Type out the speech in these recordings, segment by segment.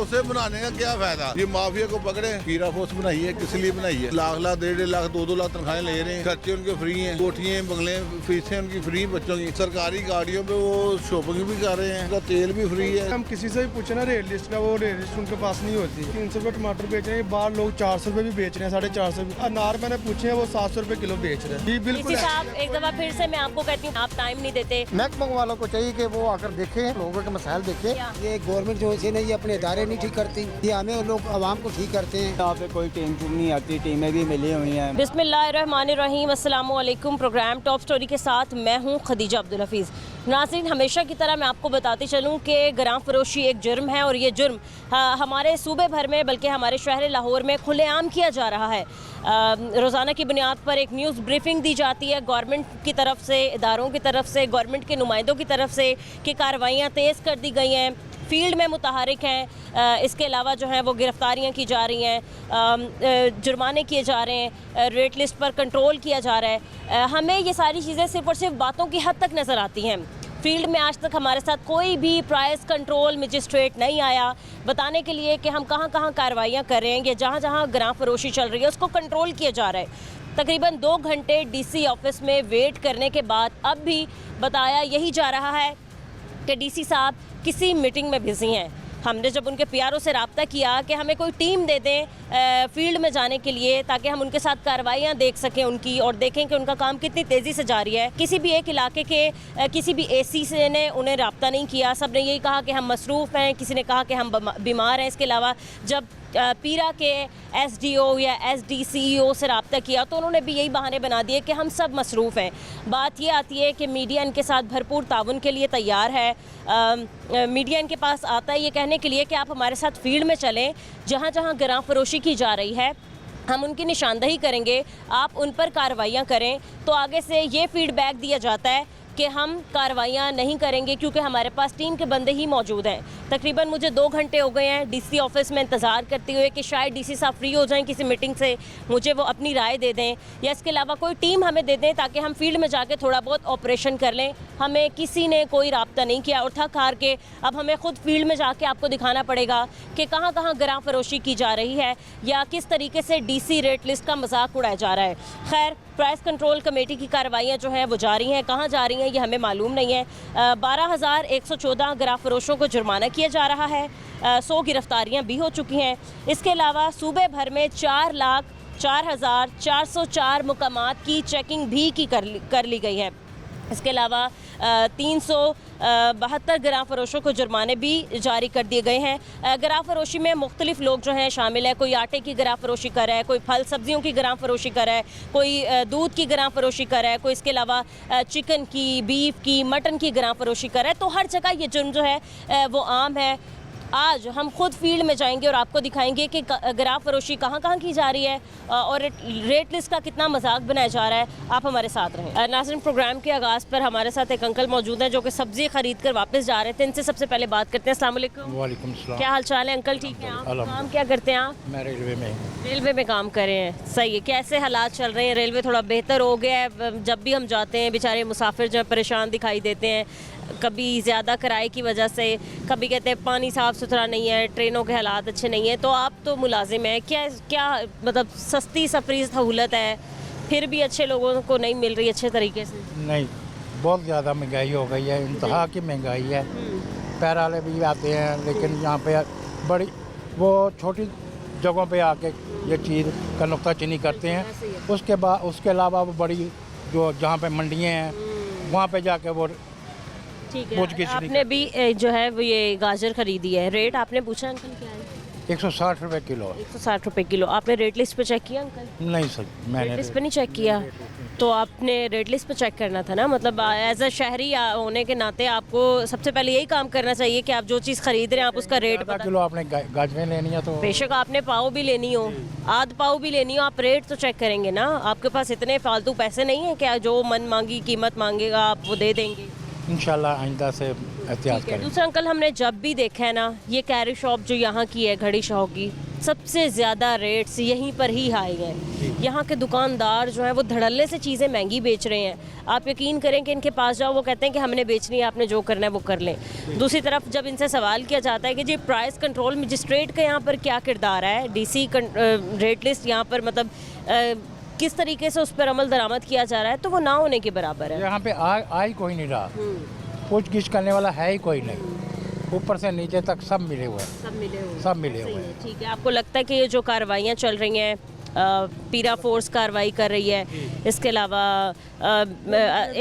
फोर्सें बनाने का क्या फायदा? ये माफिया को पकड़े, हीरा फोर्स बनाई है, किस लिए बनाई है? लाख लाख 1.5 लाख 2-2 लाख तनख्वाहें ले रहे हैं, खर्चे उनके फ्री हैं, कोठियाँ बंगले फीसें उनकी फ्री, बच्चों की सरकारी गाड़ियों पे वो शॉपिंग भी कर रहे हैं, उनका तेल भी फ्री है। हम किसी से भी पूछे ना रेट लिस्ट का, वो रेट लिस्ट उनके पास नहीं होती। 300 रुपये टमाटर बेच रहे हैं, बाहर लोग 400 रुपये भी बेच रहे हैं, 450 अनार मैंने पूछे हैं वो 700 रुपये किलो बेच रहे हैं। बिल्कुल साहब एक दफा फिर से मैं आपको कहती हूँ, आप टाइम नहीं देते। महकमा वालों को चाहिए कि वो आकर देखें, लोगों के मसाइल देखें। ये गवर्नमेंट जो है ये अपने इदारे नहीं ठीक करती, ये हमें लोग आवाम को ठीक करते हैं। यहाँ पे कोई टीम नहीं आती, टीमें भी मिली हुई हैं। बिस्मिल्लाहिर्रहमानिर्रहीम, अस्सलाम वालेकुम। प्रोग्राम टॉप स्टोरी के साथ मैं हूँ खदीजा अब्दुल हफीज़। नाज़रीन, हमेशा की तरह मैं आपको बताती चलूँ कि गराम फरोशी एक जुर्म है और ये जुर्म हमारे सूबे भर में बल्कि हमारे शहर लाहौर में खुलेआम किया जा रहा है। रोज़ाना की बुनियाद पर एक न्यूज़ ब्रीफिंग दी जाती है गवर्नमेंट की तरफ से, इदारों की तरफ से, गवर्नमेंट के नुमाइंदों की तरफ से कि कार्रवाइयाँ तेज़ कर दी गई हैं, फील्ड में मुतहरिक हैं। इसके अलावा जो है वो गिरफ्तारियाँ की जा रही हैं, जुर्माने किए जा रहे हैं, रेट लिस्ट पर कंट्रोल किया जा रहा है। हमें ये सारी चीज़ें सिर्फ और सिर्फ बातों की हद तक नज़र आती हैं। फील्ड में आज तक हमारे साथ कोई भी प्राइस कंट्रोल मजिस्ट्रेट नहीं आया बताने के लिए कि हम कहाँ कहाँ कार्रवाइयाँ कर रहे हैं, या जहाँ जहाँ गराम फरोशी चल रही है उसको कंट्रोल किया जा रहा है। तकरीबन 2 घंटे डीसी ऑफिस में वेट करने के बाद अब भी बताया यही जा रहा है कि डीसी साहब किसी मीटिंग में बिजी हैं। हमने जब उनके पीआरओ से रब्ता किया कि हमें कोई टीम दे दें फील्ड में जाने के लिए ताकि हम उनके साथ कार्रवाइयाँ देख सकें उनकी और देखें कि उनका काम कितनी तेज़ी से जारी है, किसी भी एक इलाके के किसी भी एसी से ने उन्हें रब्ता नहीं किया। सब ने यही कहा कि हम मसरूफ़ हैं, किसी ने कहा कि हम बीमार हैं। इसके अलावा जब पीरा के एसडीओ या एसडीसीईओ से रब्ता किया तो उन्होंने भी यही बहाने बना दिए कि हम सब मसरूफ़ हैं। बात ये आती है कि मीडिया इनके साथ भरपूर ताउन के लिए तैयार है। मीडिया इनके पास आता है ये कहने के लिए कि आप हमारे साथ फील्ड में चलें, जहाँ जहाँ गराम फरोशी की जा रही है हम उनकी निशानदही करेंगे, आप उन पर कार्रवाइयाँ करें। तो आगे से ये फीडबैक दिया जाता है कि हम कार्रवाइयाँ नहीं करेंगे क्योंकि हमारे पास टीम के बंदे ही मौजूद हैं। तकरीबन मुझे 2 घंटे हो गए हैं डीसी ऑफिस में इंतज़ार करते हुए कि शायद डीसी साहब फ्री हो जाएं किसी मीटिंग से, मुझे वो अपनी राय दे दें या इसके अलावा कोई टीम हमें दे दें ताकि हम फील्ड में जाके थोड़ा बहुत ऑपरेशन कर लें। हमें किसी ने कोई रब्ता नहीं किया और थक हार के अब हमें ख़ुद फील्ड में जाके आपको दिखाना पड़ेगा कि कहाँ कहाँ गराम फरोशी की जा रही है या किस तरीके से डीसी रेट लिस्ट का मजाक उड़ाया जा रहा है। खैर, प्राइस कंट्रोल कमेटी की कार्रवाइयाँ जो हैं वो जारी हैं, कहाँ जा रही हैं ये हमें मालूम नहीं है। 12,114 गराम फरोशों को जुर्माना किया जा रहा है, 100 गिरफ्तारियाँ भी हो चुकी हैं। इसके अलावा सूबे भर में 4,04,404 मुकामात की चेकिंग भी कर ली गई है। इसके अलावा 372 गराम फरोशों को जुर्माने भी जारी कर दिए गए हैं। गराम फरोशी में मुख्तलिफ लोग जो हैं शामिल हैं, कोई आटे की गराम फरोशी कर रहा है, कोई फल सब्जियों की गराम फरोशी कर रहा है, कोई दूध की गराम फरोशी कर रहा है, कोई इसके अलावा चिकन की, बीफ की, मटन की गराम फरोशी कर रहा है। तो हर जगह ये जुर्म जो है वो आम है। आज हम खुद फील्ड में जाएंगे और आपको दिखाएंगे कि गराम फरोशी कहाँ कहाँ की जा रही है और रेट लिस्ट का कितना मजाक बनाया जा रहा है। आप हमारे साथ रहें। नाज़रीन, प्रोग्राम के आगाज़ पर हमारे साथ एक अंकल मौजूद हैं जो कि सब्ज़ी खरीद कर वापस जा रहे थे। इनसे सबसे पहले बात करते हैं। अस्सलाम वालेकुम। वालेकुम सलाम। क्या हाल चाल है अंकल? ठीक है। आप काम क्या करते हैं? आप मैं रेलवे में काम कर रहे हैं। सही है। कैसे हालात चल रहे हैं? रेलवे थोड़ा बेहतर हो गया है? जब भी हम जाते हैं बेचारे मुसाफिर जो है परेशान दिखाई देते हैं, कभी ज़्यादा किराए की वजह से, कभी कहते हैं पानी साफ़ सुथरा नहीं है, ट्रेनों के हालात अच्छे नहीं हैं। तो आप तो मुलाजिम हैं, क्या मतलब सस्ती सफरी सहूलत है फिर भी अच्छे लोगों को नहीं मिल रही अच्छे तरीके से? नहीं, बहुत ज़्यादा महंगाई हो गई है, इंतहा की महंगाई है। पैर वाले भी आते हैं लेकिन यहाँ पे बड़ी वो छोटी जगहों पे आके ये चीज़ का नुक्ताचीनी करते हैं। उसके अलावा वो बड़ी जो जहाँ पे मंडियाँ हैं वहाँ पे जाके वो ठीक है। आपने भी जो है वो ये गाजर खरीदी है, रेट आपने पूछा अंकल क्या है? 160 रुपये किलो। 160 रुपये किलो। आपने रेट लिस्ट पे चेक किया अंकल? नहीं सर, मैंने रेट लिस्ट पे नहीं चेक किया तो आपने रेट लिस्ट पे चेक करना था ना। मतलब एज अ शहरी होने के नाते आपको सबसे पहले यही काम करना चाहिए कि आप जो चीज़ खरीद रहे हैं आप उसका रेट पता। किलो आपने गाजरें लेनी है तो बेशक आपने पाव भी लेनी हो, आध पाव भी लेनी हो, आप रेट तो चेक करेंगे ना। आपके पास इतने फालतू पैसे नहीं है क्या जो मन मांगी कीमत मांगेगा आप वो दे देंगे? इंशाल्लाह आइंदा से एहतियात करें। दूसरा अंकल, हमने जब भी देखा है ना ये कैरी शॉप जो यहाँ की है घड़ी शॉप की, सबसे ज़्यादा रेट्स यहीं पर ही हाई हैं। यहाँ के दुकानदार जो हैं वो धड़ल्ले से चीज़ें महंगी बेच रहे हैं। आप यकीन करें कि इनके पास जाओ, वो कहते हैं कि हमने बेचनी है, आपने जो करना है वो कर लें। दूसरी तरफ जब इनसे सवाल किया जाता है कि जी प्राइस कंट्रोल मजिस्ट्रेट का यहाँ पर क्या किरदार है, DC रेट लिस्ट यहाँ पर मतलब किस तरीके से उस पर अमल दरामद किया जा रहा है, तो वो ना होने के बराबर है। यहाँ पे आ ही कोई नहीं रहा, पूछ गिछ करने वाला है ही कोई नहीं। ऊपर से नीचे तक सब मिले हुए हैं, सब मिले हुए हैं। ठीक है, आपको लगता है कि ये जो कार्रवाइयाँ चल रही हैं, पीरा फोर्स कार्रवाई कर रही है, इसके अलावा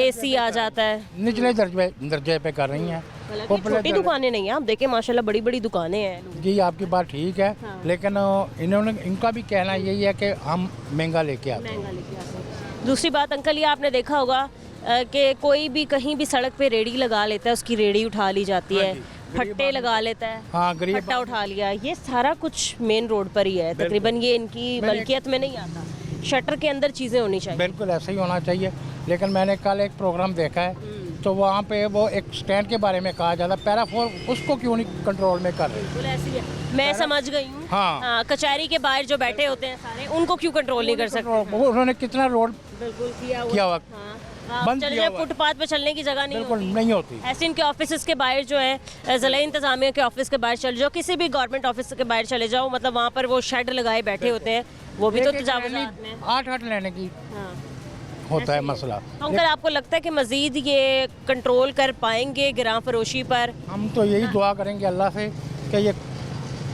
AC आ जाता है, निचले दर्जे पे कर रही हैं। छोटी दुकानें नहीं हैं, आप देखें माशाल्लाह बड़ी बड़ी दुकानें हैं। जी आपकी बात ठीक है, लेकिन इनका भी कहना यही है कि हम महंगा लेके आते हैं। दूसरी बात अंकल, ये आपने देखा होगा कि कोई भी कहीं भी सड़क पे रेड़ी लगा लेता है, उसकी रेड़ी उठा ली जाती है, फट्टे लगा लेता है, हाँ, गरीब फट्टा उठा लिया, ये सारा कुछ मेन रोड पर ही है तकरीबन। ये इनकी मलकियत में नहीं आता, शटर के अंदर चीज़ें होनी चाहिए। बिल्कुल ऐसा ही होना चाहिए। लेकिन मैंने कल एक प्रोग्राम देखा है, तो वहाँ पे वो एक स्टैंड के बारे में कहा जाता, पैराफोर उसको क्यों नहीं कंट्रोल में कर रही? ऐसी है, मैं समझ गई हूँ। हाँ। कचहरी के बाहर जो बैठे होते हैं सारे, उनको क्यों कंट्रोल नहीं कर सकते? उन्होंने कितना रोड बिल्कुल किया हुआ बंद चल किया जाए, हुआ। फुटपाथ पे चलने की जगह नहीं बिल्कुल होती। नहीं होती। ऐसे इनके ऑफिस के बाहर जो है, ज़िला इंतज़ामिया के ऑफिस के बाहर चले जाओ, किसी भी गवर्नमेंट ऑफिस के बाहर चले जाओ, मतलब वहाँ पर वो शेड लगाए बैठे होते हैं, वो भी तो तजावुज़ात में 8 लेने की होता है मसला। तो अंकल आपको लगता है कि मज़ीद ये कंट्रोल कर पाएंगे गिरां फरोशी पर? हम तो यही दुआ करेंगे अल्लाह से कि ये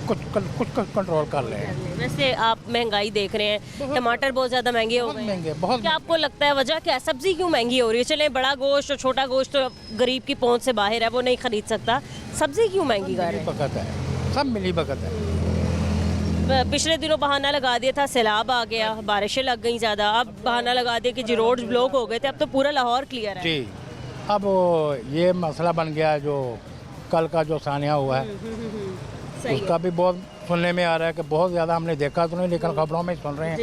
कुछ कंट्रोल कर लें। वैसे आप महंगाई देख रहे हैं, टमाटर बहुत ज़्यादा महंगे हो गए महंगे, बहुत। क्या आपको लगता है वजह क्या है? सब्जी क्यों महंगी हो रही है? चले बड़ा गोश्त और छोटा गोश्त तो गरीब की पहुंच से बाहर है, वो नहीं खरीद सकता, सब्जी क्यों महंगी कर रहे हैं? बकत है, सब मिली बकत है। पिछले दिनों बहाना लगा दिया था, सैलाब आ गया, बारिशें लग गई ज़्यादा, अब बहाना लगा दिया कि जी रोड ब्लॉक हो गए थे, अब तो पूरा लाहौर क्लियर है। जी, अब ये मसला बन गया जो कल का जो सानिया हुआ है, उसका भी बहुत सुनने में आ रहा है कि बहुत ज़्यादा हमने देखा तो नहीं, लेकिन खबरों में सुन रहे हैं,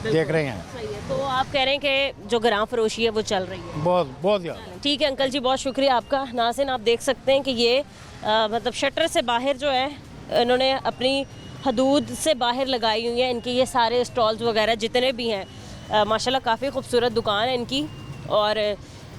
देख रहे हैं। सही है, तो आप कह रहे हैं कि जो गिरां फरोशी है वो चल रही है बहुत ज़्यादा। ठीक है अंकल जी, बहुत शुक्रिया आपका। नाज़रीन आप देख सकते हैं कि ये मतलब शटर से बाहर जो है, इन्होंने अपनी हदूद से बाहर लगाई हुई है इनके ये सारे स्टॉल्स वगैरह जितने भी हैं। माशाल्लाह काफ़ी खूबसूरत दुकान है इनकी, और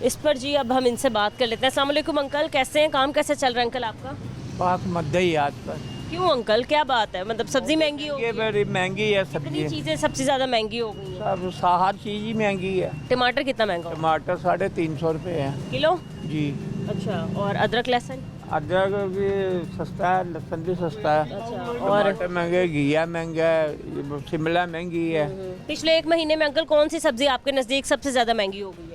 इस पर जी अब हम इनसे बात कर लेते हैं। अस्सलाम वालेकुम अंकल, कैसे हैं, काम कैसे चल रहा है अंकल आपका? बात मध्य ही आज पर। क्यों अंकल, क्या बात है? मतलब सब्जी महंगी हो ये गई, बड़ी महंगी है कितनी सब्जी, चीज़ें सबसे ज़्यादा महंगी हो गई हैं? सब हर चीज़ ही महंगी है। टमाटर कितना महंगा हो टमाटर 350 रुपये है किलो? जी। अच्छा, और अदरक लहसुन? अदरक भी सस्ता है, लहसुन भी सस्ता है। अच्छा, और टमाटर महंगे, घिया महंगा है, शिमला महंगी है। पिछले एक महीने में अंकल कौन सी सब्जी आपके नज़दीक सबसे ज़्यादा महंगी हो गई है?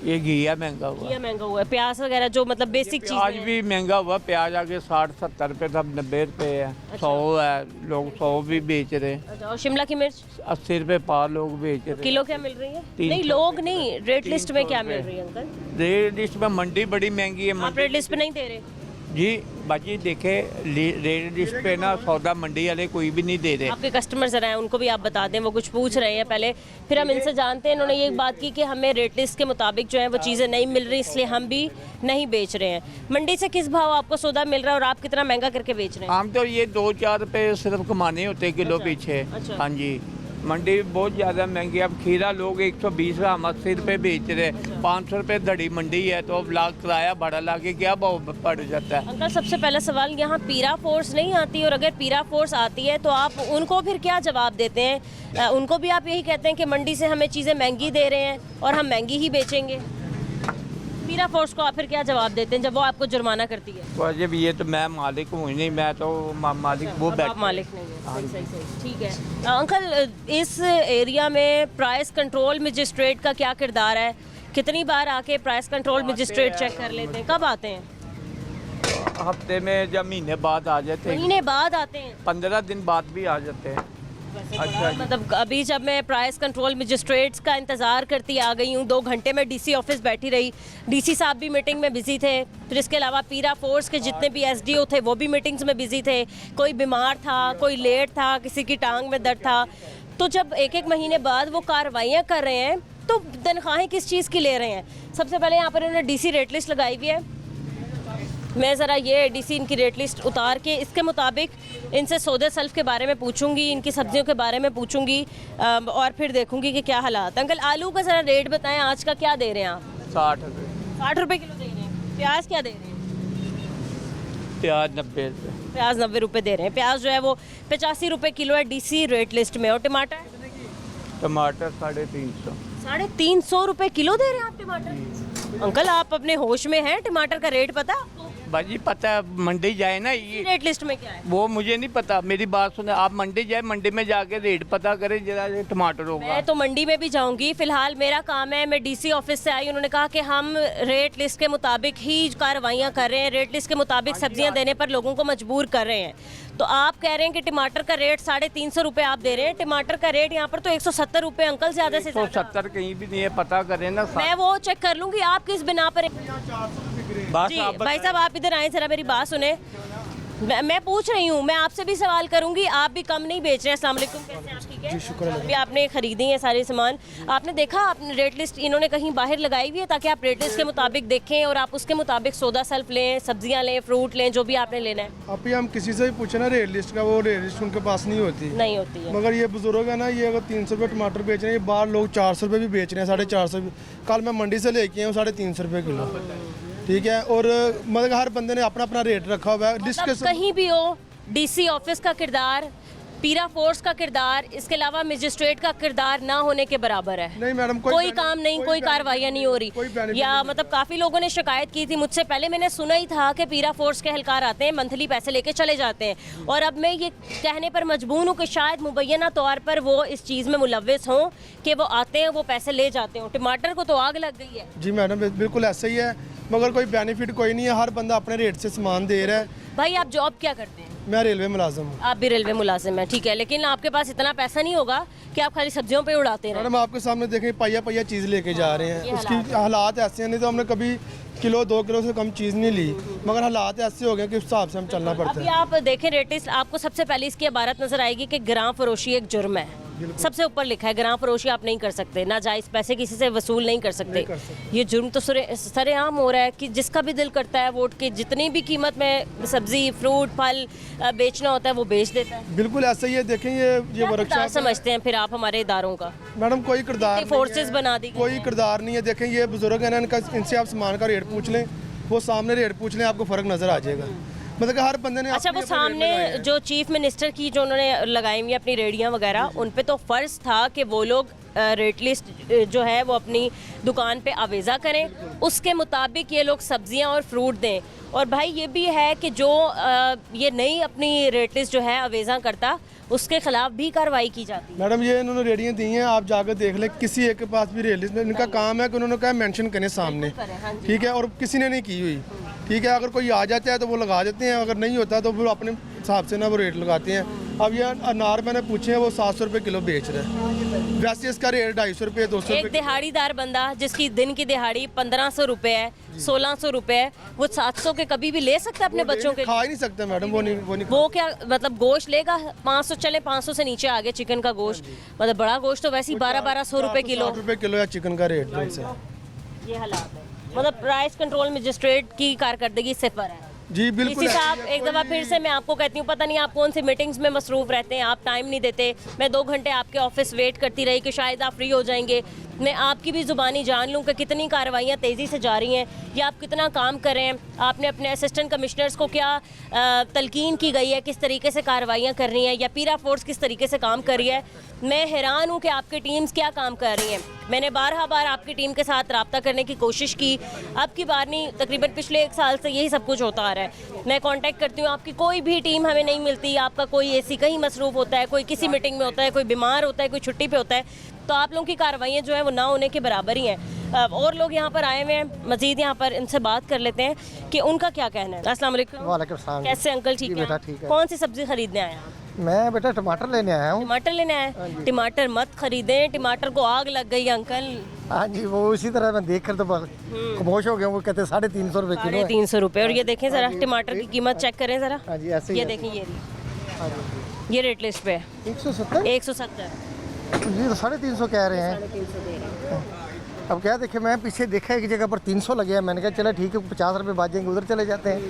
ये घिया महंगा हुआ, घिया महंगा हुआ है, प्याज वगैरह जो मतलब बेसिक प्याज चीज़ भी महंगा हुआ। प्याज आगे 60-70 रुपये था, 90 रुपये है, 100 है, लोग 100 भी बेच रहे हैं। अच्छा, और शिमला की मिर्च 80 रुपये पाव लोग बेच रहे हैं। किलो क्या मिल रही है? 300 नहीं लोग नहीं, रेट लिस्ट में क्या मिल रुपये। रही है अंकल? रेट लिस्ट में मंडी बड़ी महंगी है। आप रेट लिस्ट पे नहीं दे रहे? जी बाजी देखे रेट लिस्ट पे ना सौदा मंडी वाले कोई भी नहीं दे रहे। आपके कस्टमर जरा हैं, उनको भी आप बता दें, वो कुछ पूछ रहे हैं पहले, फिर हम इनसे जानते हैं। इन्होंने ये बात की कि हमें रेट लिस्ट के मुताबिक जो है वो चीज़ें नहीं मिल रही, इसलिए हम भी नहीं बेच रहे हैं। मंडी से किस भाव आपको सौदा मिल रहा है और आप कितना महंगा करके बेच रहे हैं? आम तो ये 2-4 रुपये सिर्फ कमाने होते किलो पीछे। अच्छा। हाँ जी, मंडी बहुत ज़्यादा महंगी है। अब खीरा लोग 120 का 80 रुपये बेच रहे, 500 रुपये धड़ी मंडी है, तो अब लाख किराया भाड़ा ला के क्या भाव पड़ जाता है। अंकल सबसे पहला सवाल, यहाँ पीरा फोर्स नहीं आती, और अगर पीरा फोर्स आती है तो आप उनको फिर क्या जवाब देते हैं? उनको भी आप यही कहते हैं कि मंडी से हमें चीज़ें महंगी दे रहे हैं और हम महंगी ही बेचेंगे? पीरा फोर्स को आप फिर क्या जवाब देते हैं जब वो आपको जुर्माना करती है? तो जब ये तो मैं मालिक हूँ नहीं, मैं तो मालिक वो अब बैठ आप मालिक नहीं है। सही ठीक है अंकल, इस एरिया में प्राइस कंट्रोल मजिस्ट्रेट का क्या किरदार है? कितनी बार आके प्राइस कंट्रोल मजिस्ट्रेट चेक कर लेते हैं? कब आते हैं? हफ्ते में या महीने बाद आ जाते हैं, महीने बाद आते हैं? 15 दिन बाद भी आ जाते हैं। अच्छा जी। मतलब अभी जब मैं प्राइस कंट्रोल मजिस्ट्रेट्स का इंतज़ार करती आ गई हूँ, 2 घंटे में डीसी ऑफिस बैठी रही, डीसी साहब भी मीटिंग में बिजी थे, फिर इसके अलावा पीरा फोर्स के जितने भी एसडीओ थे वो भी मीटिंग्स में बिजी थे, कोई बीमार था, कोई लेट था, किसी की टांग में दर्द था। तो जब 1-1 महीने बाद वो कार्रवाइयाँ कर रहे हैं तो तनख्वाहें किस चीज़ की ले रहे हैं? सबसे पहले यहाँ पर उन्होंने डीसी रेट लिस्ट लगाई हुई है, मैं ज़रा ये डीसी इनकी रेट लिस्ट उतार के इसके मुताबिक इनसे सौदे सल्फ के बारे में पूछूंगी, इनकी सब्जियों के बारे में पूछूंगी और फिर देखूंगी कि क्या हालात। अंकल आलू का ज़रा रेट बताएं, आज का क्या दे रहे हैं आप? 60 रुपये। 60 रुपये किलो दे रहे हैं। प्याज क्या दे रहे हैं? प्याज 90 रुपये। प्याज 90 रुपये दे रहे हैं। प्याज जो है वो 85 रुपये किलो है डीसी रेट लिस्ट में। और टमाटर? टमाटर 350। 350 रुपये किलो दे रहे हैं आप टमाटर? अंकल आप अपने होश में हैं? टमाटर का रेट पता आपको? भाजी पता है, मंडी जाए ना ये रेट लिस्ट में क्या है? वो मुझे नहीं पता, मेरी बात सुने, आप मंडी जाए, मंडी में जाके रेट पता करें जरा ये टमाटर होगा। मैं तो मंडी में भी जाऊंगी, फिलहाल मेरा काम है, मैं डीसी ऑफिस से आई, उन्होंने कहा कि हम रेट लिस्ट के मुताबिक ही कार्रवाइयाँ कर रहे हैं, रेट लिस्ट के मुताबिक सब्जियां देने पर लोगों को मजबूर कर रहे हैं। तो आप कह रहे हैं कि टमाटर का रेट 350 रुपये आप दे रहे हैं, टमाटर का रेट यहाँ पर तो 170 रुपये अंकल, ज़्यादा से ज़्यादा 170 कहीं भी नहीं है, पता करें ना। मैं वो चेक कर लूंगी, आप किस बिना पर बस जी आप भाई साहब आप इधर आए जरा मेरी बात सुने। मैं पूछ रही हूँ, मैं आपसे भी सवाल करूंगी, आप भी कम नहीं बेच रहे हैं। अस्सलाम वालेकुम, कैसे हैं आप? ठीक है जी, शुक्र है। अभी आपने खरीदी है सारे सामान, आपने देखा, आपने रेट लिस्ट इन्होंने कहीं बाहर लगाई हुई है ताकि आप रेट लिस्ट के मुताबिक देखें और आप उसके मुताबिक सौदा सल्फ लें, सब्जियां लें, फ्रूट लें, जो भी आपने लेना है। अभी हम किसी से भी पूछे ना रेट लिस्ट का, वो रेट लिस्ट उनके पास नहीं होती। नहीं होती है। मगर ये बुजुर्ग है ना, ये अगर 300 रुपये टमाटर बेच रहे हैं, ये बाहर लोग 400 रुपये भी बेच रहे हैं, 450। कल मैं मंडी से लेके आया हूँ 350 रुपये किलो, ठीक है। और मतलब हर बंदे ने अपना अपना रेट रखा हुआ है। लिस्ट मतलब कहीं भी हो, डीसी ऑफिस का किरदार, पीरा फोर्स का किरदार, इसके अलावा मजिस्ट्रेट का किरदार ना होने के बराबर है। नहीं मैडम, कोई काम नहीं, कोई कार्रवाइयाँ नहीं हो रही। या मतलब काफ़ी लोगों ने शिकायत की थी मुझसे, पहले मैंने सुना ही था कि पीरा फोर्स के एहलकार आते हैं, मंथली पैसे लेके चले जाते हैं, और अब मैं ये कहने पर मजबूर हूँ कि शायद मुबैना तौर पर वो इस चीज़ में मुलव्विस हों कि वो आते हैं, वो पैसे ले जाते हों। टमाटर को तो आग लग गई है। जी मैडम, बिल्कुल ऐसा ही है, मगर कोई बेनिफिट कोई नहीं है, हर बंदा अपने रेट से सामान दे रहा है। भाई आप जॉब क्या करते हैं? मैं रेलवे मुलाजिम हूँ। आप भी रेलवे मुलाजिम हैं, ठीक है, लेकिन आपके पास इतना पैसा नहीं होगा कि आप खाली सब्जियों पे उड़ाते हैं। मैडम आपके सामने देखें, पाइया पाइया चीज़ लेके जा रहे हैं, उसकी हालात ऐसे हैं। नहीं तो हमने कभी किलो 2 किलो से कम चीज़ नहीं ली, मगर हालात ऐसे हो गए कि उस हिसाब से हम चलना पड़ता अभी है। आप देखें रेट लिस्ट, आपको सबसे पहले इसकी इबारत नजर आएगी कि ग्राम फरोशी एक जुर्म है। सबसे ऊपर लिखा है ग्राम फरोशी आप नहीं कर सकते, नाजायज़ पैसे किसी से वसूल नहीं कर सकते। ये जुर्म तो सरेआम हो रहा है कि जिसका भी दिल करता है वोट के जितनी भी कीमत में सब्जी, फ्रूट, फल बेचना होता है वो बेच देता है। बिल्कुल ऐसा ही है। देखें ये वर्कशॉप समझते हैं फिर आप हमारे इदारों का? मैडम कोई किरदार फोर्सेस बना दी, कोई किरदार नहीं है। देखें ये बुजुर्ग है ना, इनसे आप सामान का रेट पूछ लें, वो सामने रेट पूछ लें, आपको फ़र्क नज़र आ जाएगा। मतलब कि हर बंदे ने अच्छा, वो सामने जो चीफ मिनिस्टर की जो उन्होंने लगाई हुई अपनी रेडियां वगैरह, उन पे तो फ़र्ज़ था कि वो लोग रेट लिस्ट जो है वो अपनी दुकान पे आवेज़ा करें, उसके मुताबिक ये लोग सब्जियां और फ्रूट दें। और भाई ये भी है कि जो ये नई अपनी रेट लिस्ट जो है आवेज़ा करता, उसके खिलाफ भी कार्रवाई की जाती है। मैडम ये इन्होंने रेडियाँ दी हैं, आप जाकर देख लें, किसी एक के पास भी रेट लिस्ट, इनका काम है कि उन्होंने कहा मेंशन करें सामने, ठीक है, और किसी ने नहीं की हुई, ठीक है। अगर कोई आ जाता है तो वो लगा देते हैं, अगर नहीं होता तो वो अपने हिसाब से ना वो रेट लगाते हैं। अब ये अनार मैंने पूछे हैं, वो 700 रुपये किलो बेच रहे हैं, वैसे इसका रेट 250 रुपये 200 एक दिहाड़ीदार बंदा जिसकी दिन की दिहाड़ी 1500 रुपये है, 1600 रुपये है, वो 700 के कभी भी ले सकता है अपने बच्चों के? खा ही नहीं सकते मैडम, वो नहीं। वो क्या मतलब गोश्त लेगा 500, चले 500 से नीचे आ गया चिकन का गोश्त, मतलब बड़ा गोश्त तो वैसे ही 1200 रुपये किलो। 60 रुपये किलो है चिकन का रेट। ये हालात है, मतलब प्राइस कंट्रोल मजिस्ट्रेट की कारकर्दगी सिफर है। जी बिल्कुल। डीसी साहब एक दफ़ा फिर से मैं आपको कहती हूँ, पता नहीं आप कौन सी मीटिंग्स में मसरूफ़ रहते हैं, आप टाइम नहीं देते। मैं 2 घंटे आपके ऑफिस वेट करती रही कि शायद आप फ्री हो जाएंगे, मैं आपकी भी ज़ुबानी जान लूँ कि कितनी कार्रवाइयाँ तेज़ी से जा रही हैं या आप कितना काम कर रहे हैं। आपने अपने असिस्टेंट कमिश्नर्स को क्या तलकीन की गई है, किस तरीके से कार्रवाइयाँ कर रही हैं, या पीरा फोर्स किस तरीके से काम कर रही है। मैं हैरान हूँ कि आपकी टीम्स क्या काम कर रही हैं। मैंने बारहा बार आपकी टीम के साथ रब्ता करने की कोशिश की, अब की बार नहीं, तकरीबन पिछले 1 साल से यही सब कुछ होता आ रहा है। मैं कांटेक्ट करती हूँ, आपकी कोई भी टीम हमें नहीं मिलती, आपका कोई ऐसी कहीं मसरूफ़ होता है, कोई किसी मीटिंग में होता है, कोई बीमार होता है, कोई छुट्टी पे होता है, तो आप लोगों की कार्रवाइयाँ जो है वो ना होने के बराबर ही हैं। और लोग यहाँ पर आए हुए हैं, मजीद यहाँ पर इनसे बात कर लेते हैं कि उनका क्या कहना है। अस्सलाम वालेकुम। वालेकुम सलाम। कैसे अंकल? ठीक है। ठीक है। कौन सी सब्जी खरीदने आए हैं? मैं बेटा टमाटर लेने आया हूँ। टमाटर लेने आए? टमाटर मत खरीदें, टमाटर को आग लग गई अंकल। हाँ जी, वो इसी तरह मैं देख कर तो खामोश हो गया। वो कहते 350 रुपये किलो है। 350 रुपये। और ये देखें ज़रा टमाटर की कीमत चेक करें ज़रा। हाँ जी, ऐसे ही ये है। देखें, हाँ जी, ये रेट लिस्ट पे 170। 170। ये तो 350 कह रहे हैं। अब क्या देखे, मैं पीछे देखा एक जगह पर 300 लगे हैं, मैंने कहा चलो ठीक है 50 रुपये बाजेंगे, उधर चले जाते हैं।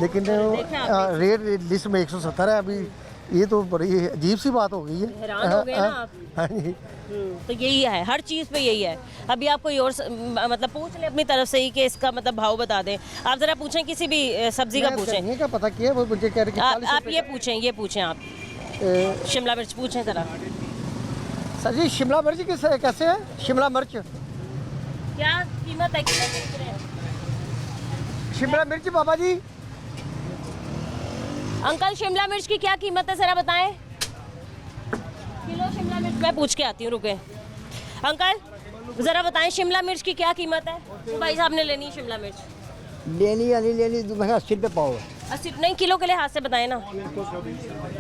लेकिन रेट लिस्ट में 170 है अभी। ये तो बड़ी अजीब सी बात हो गई है। हैरान हो गए ना आप? हाँ जी। तो यही है, हर चीज़ पे यही है। अभी आप कोई और मतलब पूछ ले अपनी तरफ से ही कि इसका मतलब भाव बता दें। आप ज़रा पूछें किसी भी सब्जी का पूछें। धनिया का पता किया, वो मुझे कह रहे कि 40 आप ये पूछें आप शिमला मिर्च पूछें ज़रा। सर जी शिमला मिर्च कैसे है? शिमला मिर्च क्या कीमत है, कितने बेच रहे हैं? शिमला मिर्च बाबा जी। अंकल शिमला मिर्च की क्या कीमत है ज़रा बताएं। किलो शिमला मिर्च मैं पूछ के आती हूँ, रुके। अंकल ज़रा बताएं शिमला मिर्च की क्या कीमत है? तो भाई साहब ने लेनी है शिमला मिर्च। लेनी या नहीं लेनी, 80 रुपये पाव है। 80 नहीं, किलो के लिहाज से बताएं ना।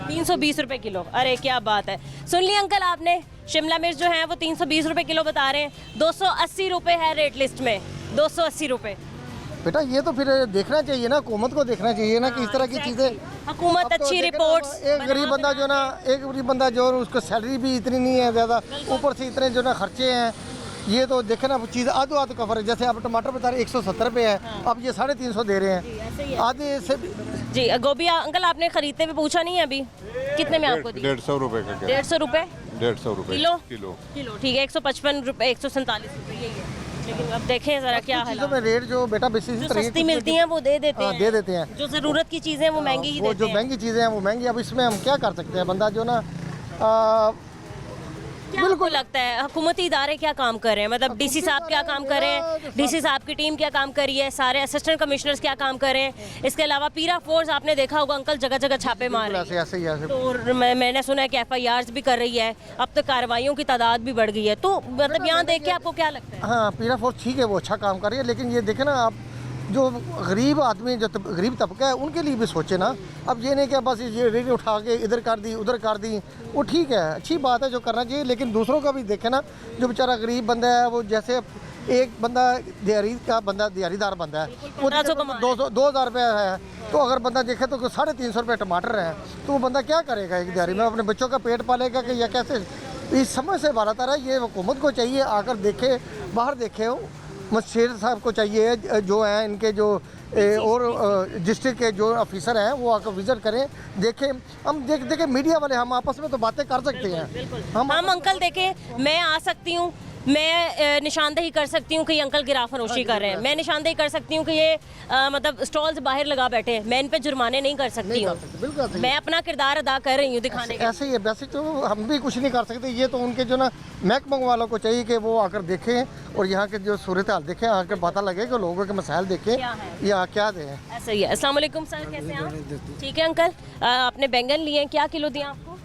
320 रुपए किलो। अरे क्या बात है। सुन ली अंकल आपने, शिमला मिर्च जो है वो 320 रुपए किलो बता रहे हैं। 280 रुपए है रेट लिस्ट में, 280 रुपए। बेटा ये तो फिर देखना चाहिए ना, हुकूमत को देखना चाहिए ना कि इस तरह की चीज़ें। हुकूमत अच्छी रिपोर्ट्स। एक गरीब बंदा जो ना, एक गरीब बंदा जो उसको सैलरी भी इतनी नहीं है ज़्यादा, ऊपर से इतने जो ना खर्चे हैं। ये तो देखे ना चीज़ आधो कवर है। जैसे आप टमाटर बता रहे 170 रुपये है, अब ये 350 दे रहे हैं आधे से। जी गोभी अंकल आपने खरीदते हुए पूछा नहीं है अभी कितने में आपको दी? 150 रुपए का। 150 रुपए 150 रुपए किलो। किलो ठीक है, 155 रुपए, 147 रुपए यही है। लेकिन अब देखें जरा क्या चीज़ों में रेट जो बेटा बेसिस जो सस्ती मिलती हैं वो दे देते हैं। दे देते हैं। जो ज़रूरत की चीज़ें वो महंगी ही वो देते जो हैं। महंगी चीज़ें हैं वो महंगी। अब इसमें हम क्या कर सकते हैं? बंदा जो ना क्या आपको लगता है हुकूमती इदारे क्या काम कर रहे हैं? मतलब डीसी साहब क्या काम कर रहे हैं, डीसी साहब की टीम क्या काम कर रही है, सारे असिस्टेंट कमिश्नर्स क्या काम कर रहे हैं? इसके अलावा पीरा फोर्स आपने देखा होगा अंकल जगह जगह छापे मार रही है। ऐसे ही ऐसे। तो मैंने सुना है कि FIRs भी कर रही है, अब तो कार्रवाइयों की तादाद भी बढ़ गई है। तो मतलब यहाँ देख के आपको क्या लगता है? हाँ पीरा फोर्स ठीक है, वो अच्छा काम कर रही है, लेकिन ये देखे ना आप जो गरीब आदमी जो गरीब तबका है उनके लिए भी सोचे ना। अब ये नहीं कि बस ये रेट उठा के इधर कर दी उधर कर दी, वो ठीक है, अच्छी बात है जो करना चाहिए, लेकिन दूसरों का भी देखे ना। जो बेचारा गरीब बंदा है, वो जैसे एक बंदा दिहाड़ीदार बंदा है, वो 2,000 रुपये है, तो अगर बंदा देखे तो 350 रुपये टमाटर है, तो वो बंदा क्या करेगा एक दिहाड़ी में? अपने बच्चों का पेट पालेगा कि या कैसे? इस समझ से बात आ रहा है। ये हुकूमत को चाहिए आकर देखे, बाहर देखे हो। शेर साहब को चाहिए जो हैं इनके जो और डिस्ट्रिक्ट के जो ऑफिसर हैं वो आकर विजिट करें, देखें। हम देखें मीडिया वाले हम आपस में तो बातें कर सकते हैं। हम अंकल देखें, मैं आ सकती हूँ, मैं निशानदेही कर सकती हूँ कि ये अंकल गिरा फरोशी कर रहे हैं, मैं निशानदेही कर सकती हूँ कि ये मतलब स्टॉल्स बाहर लगा बैठे हैं, मैं इन पे जुर्माने नहीं कर सकती हूँ। बिल्कुल मैं अपना किरदार अदा कर रही हूँ दिखाने के। ऐसे ही है, वैसे तो हम भी कुछ नहीं कर सकते। ये तो उनके जो ना महकमा वालों को चाहिए कि वो आकर देखें और यहाँ के जो सूरत हाल देखें, आकर पता लगे कि लोगों के मसाइल देखें या क्या दें। ऐसा ही है। अस्सलाम वालेकुम सर, कैसे हैं आप? ठीक है अंकल, आपने बैंगन लिए हैं, क्या किलो दिए आपको?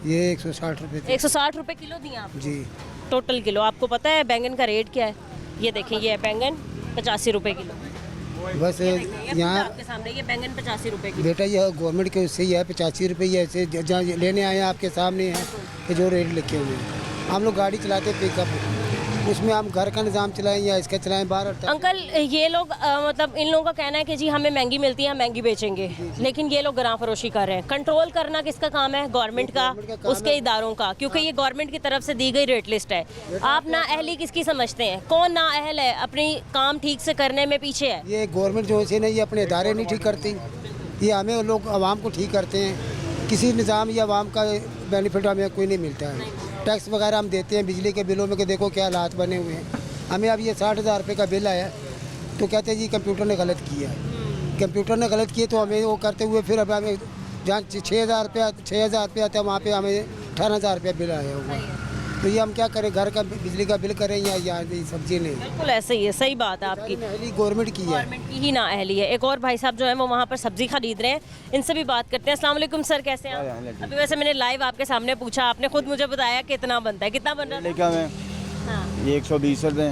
ये 160 रुपये। 160 रुपए किलो दिए आपको? जी टोटल किलो। आपको पता है बैंगन का रेट क्या है? ये देखिए, ये है बैंगन 85 रुपए किलो। बस यहाँ आपके सामने ये बैंगन 85 रुपए किलो। बेटा ये गवर्नमेंट के उससे ही है 85 रुपये ऐसे जहाँ लेने आए हैं आपके सामने हैं कि जो रेट लिखे हुए हैं। हम लोग गाड़ी चलाते पिकअप, उसमें हम घर का निज़ाम चलाएं या इसका चलाएं बाहर। अंकल ये लोग मतलब इन लोगों का कहना है कि जी हमें महंगी मिलती है, हम महंगी बेचेंगे, लेकिन ये लोग गरां फरोशी कर रहे हैं। कंट्रोल करना किसका काम है? गवर्नमेंट का, उसके इदारों का, क्योंकि ये गवर्नमेंट की तरफ से दी गई रेट लिस्ट है। आप ना अहली किसकी समझते हैं? कौन ना अहल है, अपनी काम ठीक से करने में पीछे है? ये गवर्नमेंट जो है ये अपने इदारे नहीं ठीक करती, ये हमें लोग आवाम को ठीक करते हैं। किसी निज़ाम या आवाम का बेनिफिट हमें कोई नहीं मिलता है। टैक्स वगैरह हम देते हैं बिजली के बिलों में कि देखो क्या हालात बने हुए हैं। हमें अब ये 60,000 रुपये का बिल आया तो कहते हैं जी कंप्यूटर ने गलत किया, कंप्यूटर ने गलत किए, तो हमें वो करते हुए फिर अब हमें जहाँ 6,000 रुपये आते हैं वहाँ पे हमें 18,000 रुपये बिल आया हुआ। तो ये हम क्या करें? घर का बिजली का बिल करें या सब्जी नहीं? बिल्कुल ऐसे ही है, सही बात है आपकी। गवर्नमेंट की है, गवर्नमेंट की ही ना अहली है। एक और भाई साहब जो है वो वहाँ पर सब्जी खरीद रहे हैं, इनसे भी बात करते हैं। अस्सलाम वालेकुम सर, कैसे हैं आप? अभी वैसे मैंने लाइव आपके सामने पूछा, आपने खुद मुझे बताया कितना बनता है, कितना बन रहा है? लेकिन में ये 120 रुपये,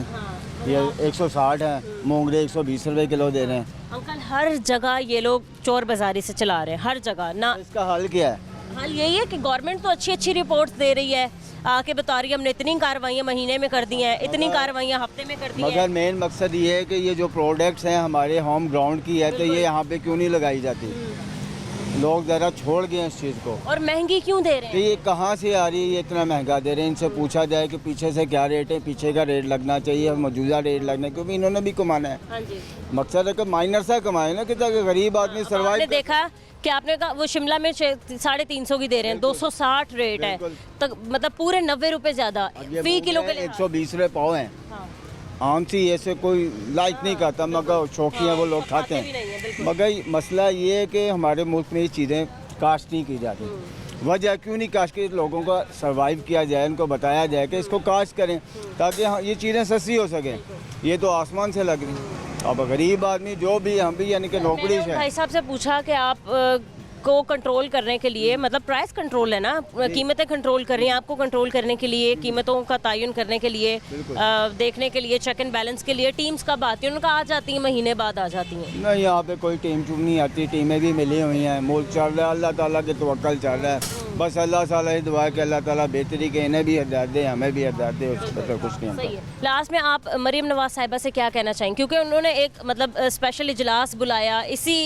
ये 160 है, मोंगरे 120 रुपये किलो दे रहे हैं। अंकल हर जगह ये लोग चोर बाजारी से चला रहे हैं, हर जगह ना। इसका हल क्या है? हाल यही है कि गवर्नमेंट तो अच्छी अच्छी रिपोर्ट्स दे रही है, आके बता रही है हमने इतनी कार्रवाइयाँ महीने में कर दी हैं, इतनी कार्रवाइयाँ हफ्ते में कर दी हैं। मगर मेन मकसद ये है कि ये जो प्रोडक्ट्स हैं हमारे होम ग्राउंड की है, तो ये यहाँ पे क्यों नहीं लगाई जाती? लोग ज़रा छोड़ गए इस चीज़ को। और महंगी क्यों दे रहे तो हैं? ये कहाँ से आ रही है, ये इतना महंगा दे रहे हैं? इनसे पूछा जाए कि पीछे से क्या रेट है, पीछे का रेट लगना चाहिए, मौजूदा रेट लगना है, क्योंकि इन्होंने भी कमाना है। हाँ जी। मकसद है कि माइनर सा कमाए ना, कि ताकि गरीब आदमी आपने सर्वाइव। देखा कि आपने कहा वो शिमला में 350 की दे रहे हैं, 260 रेट है, बिल्कुल। तो मतलब पूरे 90 रुपए ज्यादा फी किलो के लिए। 120 रुपये पाव हैं। हाँ। आम सी ऐसे कोई लाइक नहीं करता, मगर शौकिया वो लोग खाते भी नहीं है, हैं। बिल्कुल। मगर मसला ये है कि हमारे मुल्क में ये चीज़ें कास्ट नहीं की जाती। वजह क्यों नहीं कास्ट की? लोगों का सर्वाइव किया जाए, उनको बताया जाए कि इसको कास्ट करें ताकि ये चीज़ें सस्ती हो सकें। ये तो आसमान से लग रही। अब गरीब आदमी जो भी, हम भी यानी कि नौकरी मैंने से भाई साहब से पूछा कि आप को कंट्रोल करने के लिए, मतलब प्राइस कंट्रोल है ना, कीमतें कंट्रोल कर रही हैं, आपको कंट्रोल करने के लिए, कीमतों का तयन करने के लिए, देखने के लिए, चेक एंड बैलेंस के लिए टीम्स कब आती हैं? उनका आ जाती हैं, महीने बाद आ जाती हैं। नहीं, यहाँ पे कोई टीम टूम नहीं आती। टीमें भी मिली हुई हैं, मुल्क चल रहा है, अल्लाह ताला के तवक्कल चल रहा है। बस अल्लाह ताला ही दुआ है कि अल्लाह ताला बेहतरी के इन्हें भी हिदायत दे, हमें भी हिदायत दे, उससे बेहतर कुछ नहीं सही होता। है। लास्ट में आप मरीम नवाज साहिबा से क्या कहना चाहेंगे, क्योंकि उन्होंने एक मतलब स्पेशल इजलास बुलाया इसी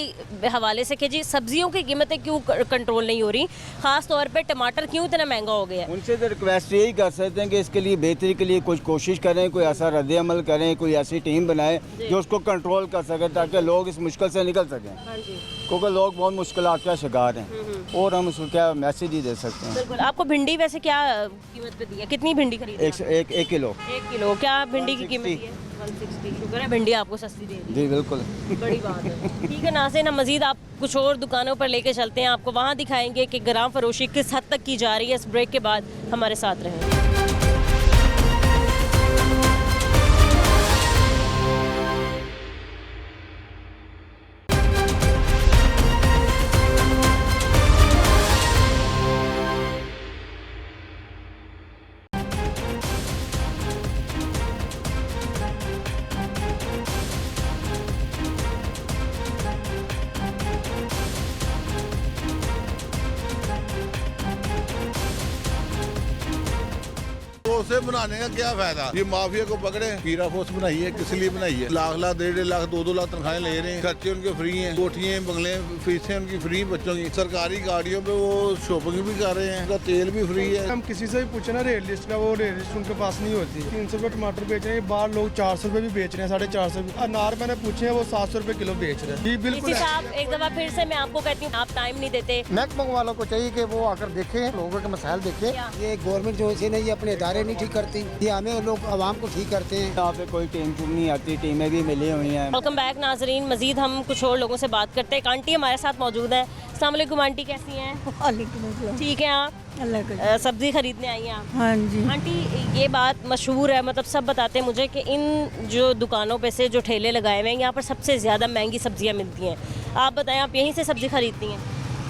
हवाले से कि जी सब्जियों की कीमतें क्यों कंट्रोल नहीं हो रही, खास तौर पे टमाटर क्यों इतना महंगा हो गया है? उनसे तो रिक्वेस्ट यही कर सकते हैं कि इसके लिए बेहतरी के लिए कुछ कोशिश करें, कोई ऐसा रद्द अमल करें, कोई ऐसी टीम बनाए जो उसको कंट्रोल कर सके, ताकि लोग इस मुश्किल से निकल सकें। हाँ जी। क्योंकि लोग बहुत मुश्किलात का शिकार हैं और हम उसको क्या मैसेज ही दे सकते हैं। बिल्कुल। आपको भिंडी वैसे क्या कीमत पे दी है? कितनी भिंडी खरीदी? एक किलो। 1 किलो। क्या भिंडी की कीमत है? 160। शुक्र है भिंडी आपको सस्ती दे दी। जी बिल्कुल। बड़ी बात है। ठीक है नाज़रीन, हम मज़ीद आप कुछ और दुकानों पर लेके चलते हैं, आपको वहाँ दिखाएंगे कि ग्राम फरोशी किस हद तक की जा रही है। इस ब्रेक के बाद हमारे साथ रहें। तो उसे बनाने का क्या फायदा? ये माफिया को पकड़े, हीरा फोर्स बनाई है, किस लिए बनाई है? लाख लाख 1.5 लाख 2-2 लाख तनख्वाहें ले रहे हैं, खर्चे उनके फ्री हैं, कोठियाँ बंगले फीसें उनकी फ्री, बच्चों की सरकारी गाड़ियों पे वो शॉपिंग भी कर रहे हैं, उनका तेल भी फ्री है। हम किसी से भी पूछे ना रेट लिस्ट का, वो रेट लिस्ट उनके पास नहीं होती। 300 रुपये टमाटर बेच रहे हैं, बाहर लोग 400 रुपये भी बेच रहे हैं, 450 रुपये। अनार मैंने पूछे हैं, वो 700 रुपये किलो बेच रहे हैं। जी बिल्कुल। इसी साहब एक दफ़ा फिर से मैं आपको कहती हूँ, आप टाइम नहीं देते। महकमा वालों को चाहिए कि वो आकर देखें, लोगों के मसाइल देखें। ये गवर्नमेंट जो है ना, ये अपने इदारे नहीं ठीक करती, ये हमें लोग आवाम को ठीक करते हैं। यहाँ पे कोई टीम टूम नहीं आती। टीमें भी मिली हुई हैं। वेलकम बैक नाजरीन, मजीद हम कुछ और लोगों से बात करते हैं। एक आंटी हमारे साथ मौजूद है। अस्सलाम वालेकुम आंटी, कैसी हैं? ठीक है। आप सब्जी खरीदने आई हैं आप? हाँ जी। आंटी ये बात मशहूर है, मतलब सब बताते हैं मुझे कि इन जो दुकानों पे से जो ठेले लगाए हुए हैं, यहाँ पर सबसे ज़्यादा महंगी सब्जियाँ मिलती हैं। आप बताएं, आप यहीं से सब्जी खरीदती हैं?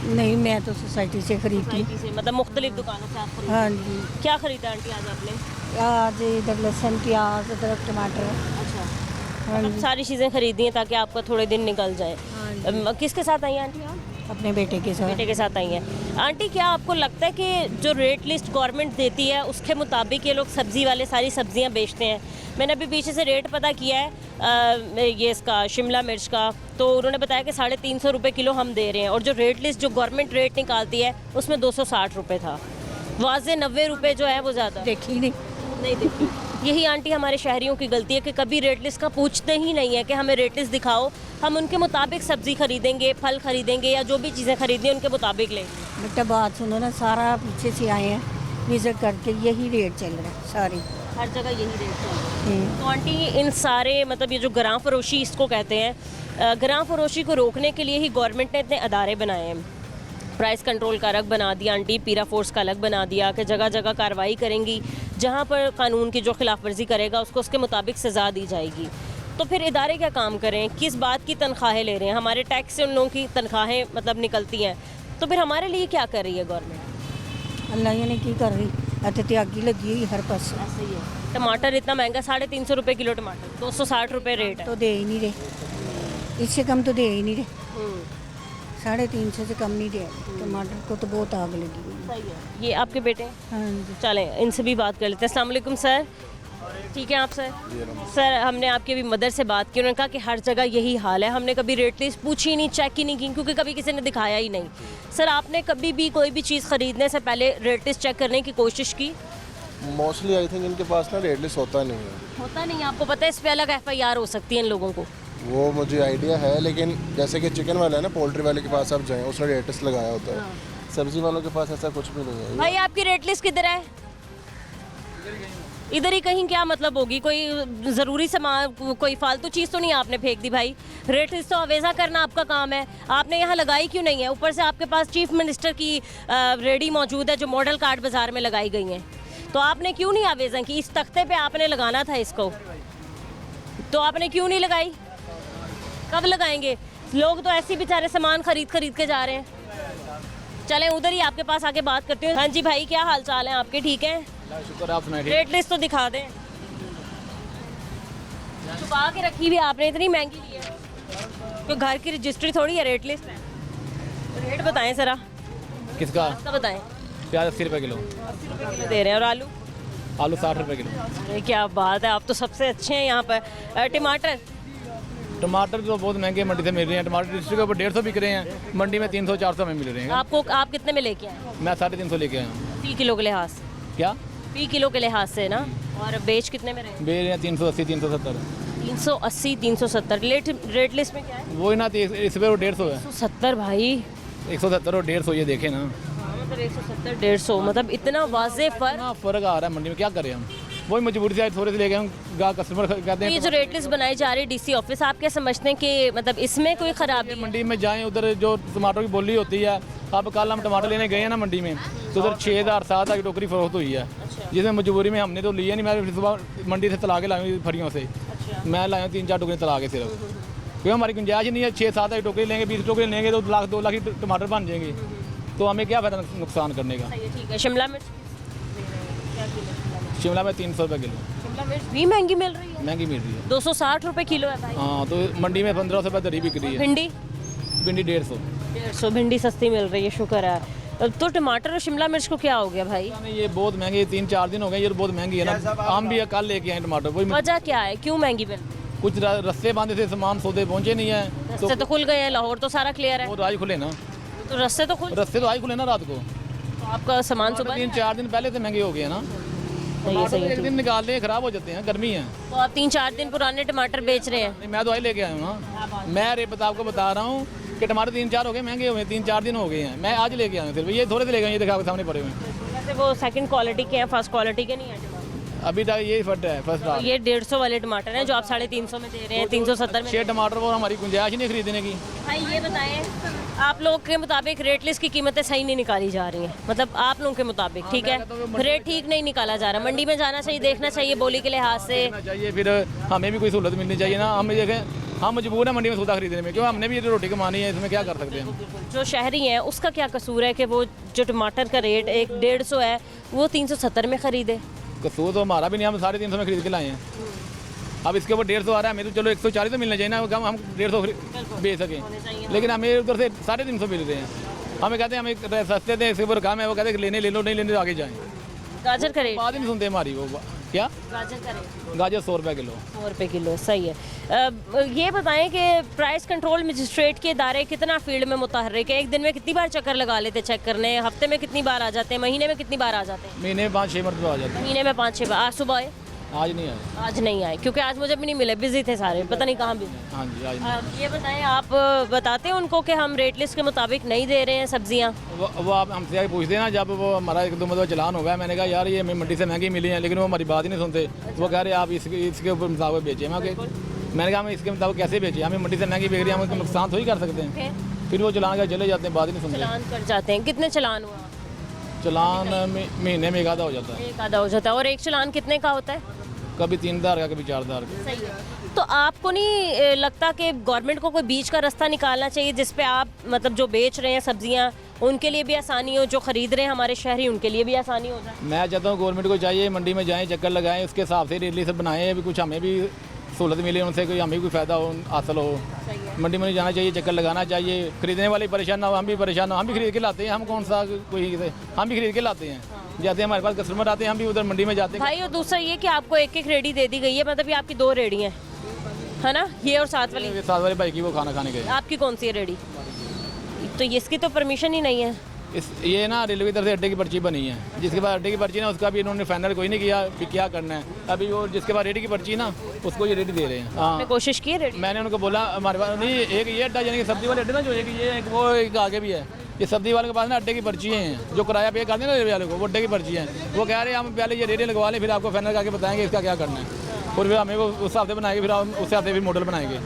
नहीं, मैं तो सोसाइटी से खरीदती हूँ। सोसाइटी से, मतलब मुख्तलिफ दुकानों से आप खरीदती हैं? हाँ जी। क्या खरीदा आंटी आज आपने? आज इधर लहसुन, प्याज, अदरक, टमाटर। अच्छा, हाँ मतलब जी। सारी चीज़ें खरीदी हैं ताकि आपका थोड़े दिन निकल जाए। हाँ किसके साथ आई हैं आंटी आप? अपने बेटे के साथ। बेटे के साथ आई हैं। आंटी क्या आपको लगता है कि जो रेट लिस्ट गवर्नमेंट देती है उसके मुताबिक ये लोग सब्ज़ी वाले सारी सब्जियां बेचते हैं? मैंने अभी पीछे से रेट पता किया है ये इसका शिमला मिर्च का, तो उन्होंने बताया कि 350 रुपये किलो हम दे रहे हैं, और जो रेट लिस्ट जो गवर्नमेंट रेट निकालती है उसमें 260 रुपये था। वाज़े 90 रुपये जो है वो ज़्यादा देखी नहीं देखी। यही आंटी हमारे शहरियों की गलती है कि कभी रेट लिस्ट का पूछते ही नहीं है कि हमें रेट लिस्ट दिखाओ, हम उनके मुताबिक सब्जी खरीदेंगे, फल खरीदेंगे, या जो भी चीज़ें खरीदें उनके मुताबिक लेंगे। बेटा बात सुनो ना, सारा पीछे से आए हैं विजिट करके, यही रेट चल रहा है सारी, हर जगह यही रेट है। तो आंटी इन सारे मतलब ये जो ग्राम फरोशी इसको कहते हैं, ग्राम फरोशी को रोकने के लिए ही गवर्नमेंट ने इतने अदारे बनाए हैं। प्राइस कंट्रोल का अलग बना दिया आंटी, पीरा फोर्स का अलग बना दिया कि जगह जगह कार्रवाई करेंगी, जहाँ पर कानून की जो खिलाफ वर्जी करेगा उसको उसके मुताबिक सज़ा दी जाएगी। तो फिर इदारे क्या काम करें? किस बात की तनख्वाहें ले रहे हैं? हमारे टैक्स से उन लोगों की तनख्वाहें मतलब निकलती हैं, तो फिर हमारे लिए क्या कर रही है गवर्नमेंट? अल्लाह यानी की कर रही, अत त्यागी लगी हुई हर पास। ऐसे ही है। टमाटर इतना महंगा, 350 रुपये किलो टमाटर, 260 रुपये रेट है। तो दे ही नहीं रहे, इससे कम तो दे ही नहीं रहे, 350 से कम नहीं दे। टमाटर को तो बहुत आग लगी हुई है। सही है। ये आपके बेटे हैं? हाँ जी। चलें इनसे भी बात कर लेते हैं। अस्सलाम वालेकुम सर, ठीक है आप सर? सर हमने आपकी अभी मदर से बात की, उन्होंने कहा कि हर जगह यही हाल है, हमने कभी रेट लिस्ट पूछी ही नहीं, चेक ही नहीं की, क्योंकि कभी किसी ने दिखाया ही नहीं। सर आपने कभी भी कोई भी चीज़ ख़रीदने से पहले रेट लिस्ट चेक करने की कोशिश की? मोस्टली आई थिंक इनके पास ना रेट लिस्ट होता नहीं है। होता नहीं? आपको पता है इस पर अलग FIR हो सकती है इन लोगों को? वो मुझे आइडिया है, लेकिन जैसे कि चिकन वाला है ना, पोल्ट्री वाले के पास आप जाएं, उसने रेट लिस्ट लगाया होता है। सब्जी वालों के पास ऐसा कुछ भी नहीं है। भाई आपकी रेट लिस्ट किधर है? इधर ही कहीं? क्या मतलब होगी? कोई ज़रूरी सामान, कोई फालतू चीज़ तो नहीं आपने फेंक दी भाई? रेट लिस्ट तो अवेज़ा करना आपका काम है, आपने यहाँ लगाई क्यों नहीं है? ऊपर से आपके पास चीफ मिनिस्टर की रेडी मौजूद है जो मॉडल कार्ड बाज़ार में लगाई गई हैं, तो आपने क्यों नहीं अवेज़ा की? इस तख्ते पे आपने लगाना था इसको, तो आपने क्यों नहीं लगाई? कब लगाएंगे? लोग तो ऐसे ही बेचारे सामान खरीद के जा रहे हैं। चलें उधर ही आपके पास आके बात करते हैं। हाँ जी भाई, क्या हाल चाल है आपके? ठीक है, शुक्र आप सुनाइए। रेट लिस्ट तो दिखा दें। छुपा के रखी हुई आपने, इतनी महंगी ली है, तो घर की रजिस्ट्री थोड़ी है, रेट लिस्ट है। रेट बताएं ज़रा। किसका? इसका बताएं। प्याज 80 रुपये किलो। 80 रुपये किलो दे रहे हैं। और आलू? आलू 60 रुपये किलो। अरे क्या बात है, आप तो सबसे अच्छे हैं यहाँ पर। टमाटर? टमाटर तो बहुत महंगे मंडी से मिल रहे हैं। टमाटर डिस्ट्रिक्ट के ऊपर 150 बिक रहे हैं, मंडी में 300-400 में मिल रहे हैं। आप कितने में लेके आए? मैं 350 लेके आया हूँ। फी किलो के लिहाज से? क्या? फी किलो के लिहाज से ना। और बेच कितने में रहे? बेच रहे हैं 380-370। 380-370। रेट लिस्ट में क्या है? वो ही ना, इस पर 150 है। 170 भाई। 170 और 150, ये देखें ना। मतलब 170-150, मतलब इतना वाज़े फ़र्क आ रहा है मंडी में, क्या करें हम? वही मजबूरी से आज थोड़े से ले गए हम, कस्टमर कहते हैं। ये जो रेट लिस्ट बनाई जा रही है DC ऑफिस, आप क्या समझते हैं कि मतलब इसमें कोई ख़राबी है? मंडी में जाएं, उधर जो टमाटर की बोली होती है, अब कल हम टमाटर लेने गए हैं ना मंडी में, तो उधर 6,000-7,000 की टोकरी फरोख्त हुई है, जिसमें मजबूरी में हमने तो लिया नहीं। मैं सुबह मंडी से तला के लाया हूँ फरियों से, मैं लाया 3-4 टोकरी तला के सिर्फ, क्योंकि हमारी गुंजाइश नहीं है। 6-7 की टोकरी लेंगे, 20 टोकरी लेंगे तो 1-2 लाख की टमाटर बन जाएंगे, तो हमें क्या फ़ायदा नुकसान करने का। ठीक है। शिमला मिर्च? शिमला में 300 रुपये किलो। शिमला मिर्च भी महंगी मिल रही है? महंगी मिल रही है। 260 रुपये किलो है भाई। हाँ, तो मंडी में 1500 रुपये दरी बिक रही है। भिंडी? भिंडी 150। 150 भिंडी सस्ती मिल रही है, शुक्र है। तो टमाटर और शिमला मिर्च को क्या हो गया भाई? ये बहुत महंगी है, 3-4 दिन हो गए, ये बहुत महंगी है ना। हम भी कल लेके आए टमाटर। वही वजह क्या है, क्यों महंगी मिल रही है? कुछ रस्ते बांधे थे, सामान सौदे पहुंचे नहीं है। रस्ते तो खुल गए हैं, लाहौर तो सारा क्लियर है। वो आज खुले ना, तो रस्ते तो आज खुले ना रात को। तो आपका सामान सुबह 3-4 दिन पहले से महंगे हो गए ना। एक दिन निकाल ले, खराब हो जाते हैं, गर्मी है। तो आप 3-4 दिन पुराने टमाटर बेच रहे हैं? मैं तो आई लेके आया हूँ ना, मैं रेट आपको बता रहा हूँ कि टमाटर 3-4 हो गए महंगे हुए, 3-4 दिन हो गए हैं। मैं आज लेके आया हूँ सिर्फ, ये थोड़े से लेके आए, ये देखा सामने पड़े हुए हैं। वैसे वो सेकंड क्वालिटी के हैं, फर्स्ट क्वालिटी के नहीं है टमाटर? अभी तक यही फट है फर्स्ट तो ये 150 वाले टमाटर हैं जो आप 350 में दे रहे हैं, 370 में। 6 टमाटर वो हमारी गुंजाइश नहीं खरीदने की। भाई ये बताएं, आप लोग के मुताबिक रेट लिस्ट की कीमतें सही नहीं निकाली जा रही हैं, मतलब आप लोगों के मुताबिक, ठीक है, रेट ठीक नहीं निकाला जा रहा। मंडी में जाना चाहिए, देखना चाहिए बोली के लिहाज से चाहिए, फिर हमें भी कोई सहूलत मिलनी चाहिए ना। हम देखें, हम मजबूर हैं मंडी में सौदा खरीदने में, क्यों? हमने भी रोटी कमानी है, इसमें क्या कर सकते हैं। जो शहरी हैं उसका क्या कसूर है कि वो जो टमाटर का रेट 150 है वो 370 में ख़रीदे? कसूर तो हमारा भी नहीं, हम 350 में खरीद के लाए हैं। अब इसके ऊपर 150 आ रहा है, हमें तो चलो 140 तो मिलना चाहिए ना, हम 150 बेच सकें, लेकिन हमें उधर से 350 मिल रहे हैं। हमें कहते हैं हमें सस्ते थे, इसके ऊपर काम है, वो कहते हैं लेने ले लो, नहीं लेने तो आगे जाएँ। गाजर का रेट बात ही नहीं सुनते हमारी। वो क्या? गाजर का रेट? गाजर 100 रुपये किलो। 100 रुपये किलो, सही है। ये बताएं कि प्राइस कंट्रोल मजिस्ट्रेट के इदारे कितना फील्ड में मुतहर्रिक है? एक दिन में कितनी बार चक्कर लगा लेते चेक करने? हफ्ते में कितनी बार आ जाते हैं? महीने में कितनी बार आ जाते हैं? महीने में 5-6 मरतबा आ जाते हैं। महीने में 5-6 बार। आज सुबह आए? आज नहीं आए। आज नहीं आए क्योंकि आज मुझे भी नहीं मिले, बिजी थे सारे, पता नहीं कहाँ बिजी। हाँ जी, आज नहीं। ये बताएं, आप बताते हैं उनको कि हम रेट लिस्ट के मुताबिक नहीं दे रहे हैं सब्जियाँ? वो आप हमसे आगे पूछते हैं ना, जब वो हमारा 1-2 मरतबा चलान हो गया, मैंने कहा यार ये हमें मंडी से महंगी मिली है, लेकिन वो हमारी बात ही नहीं सुनते। वो कह रहे हैं आप इसके ऊपर मुताबिक बेचें। मैंने कहा हम इसके मुताबिक कैसे बेचें, हमें मंडी से महंगी बेच रही है, हम नुकसान थोड़ी कर सकते हैं। फिर वो चलान कर चले जाते हैं, बात ही नहीं सुनते। चलान कर जाते हैं? कितने चलान हुआ? चलान महीने में 1 आधा हो जाता है। 1 आधा हो जाता है। और एक चलान कितने का होता है? कभी 3,000 का, कभी 4,000 का। सही है। तो आपको नहीं लगता कि गवर्नमेंट को कोई बीच का रास्ता निकालना चाहिए जिस पे आप मतलब जो बेच रहे हैं सब्जियां उनके लिए भी आसानी हो, जो खरीद रहे हैं हमारे शहरी उनके लिए भी आसानी हो जाए? मैं चाहता हूँ गवर्नमेंट को चाहिए मंडी में जाएं, चक्कर लगाएं, उसके हिसाब से रेट लिस्ट बनाएं, अभी कुछ हमें भी सहूलत मिले उनसे, कोई हमें कोई फ़ायदा हो हासिल हो। मंडी में जाना चाहिए, चक्कर लगाना चाहिए, खरीदने वाले परेशान ना हो, हम भी परेशान हो। हम भी खरीद के लाते हैं, हम कौन सा कोई हम भी खरीद के लाते हैं। जैसे हमारे पास कस्टमर आते हैं हम भी उधर मंडी में जाते हैं। भाई और दूसरा ये कि आपको एक एक रेडी दे दी गई है, मतलब ये आपकी 2 रेडी हैं, है ना, ये और साथ वाली। साथ वाले भाई की वो खाना खाने गए। आपकी कौन सी है रेडी? तो इसकी तो परमिशन ही नहीं है। ये ना रेलवे की तरफ से अड्डे की पर्ची बनी है, जिसके पास अड्डे की पर्ची ना उसका भी इन्होंने फाइनल कोई नहीं किया कि क्या करना है। अभी वो जिसके पास रेडी की पर्ची ना उसको ये रेडी दे रहे हैं। हाँ कोशिश की रेडी? मैंने उनको बोला हमारे पास नहीं, एक ये अड्डा यानी कि सब्जी वाले अड्डे ना जो एक ये एक वो एक आगे भी है, ये सब्जी वाले के पास ना अड्डे की पर्ची हैं जो किराया पे करते हैं ना रेलवे वाले को, वो अड्डे की पर्ची हैं। वो कह रहे हैं हम पहले ये रेडी लगवा लें फिर आपको फाइनल करके बताएंगे इसका क्या करना है, और फिर हमें वो उस हिसाब से बनाएंगे, फिर हम उस हिसाब से भी मॉडल बनाएंगे।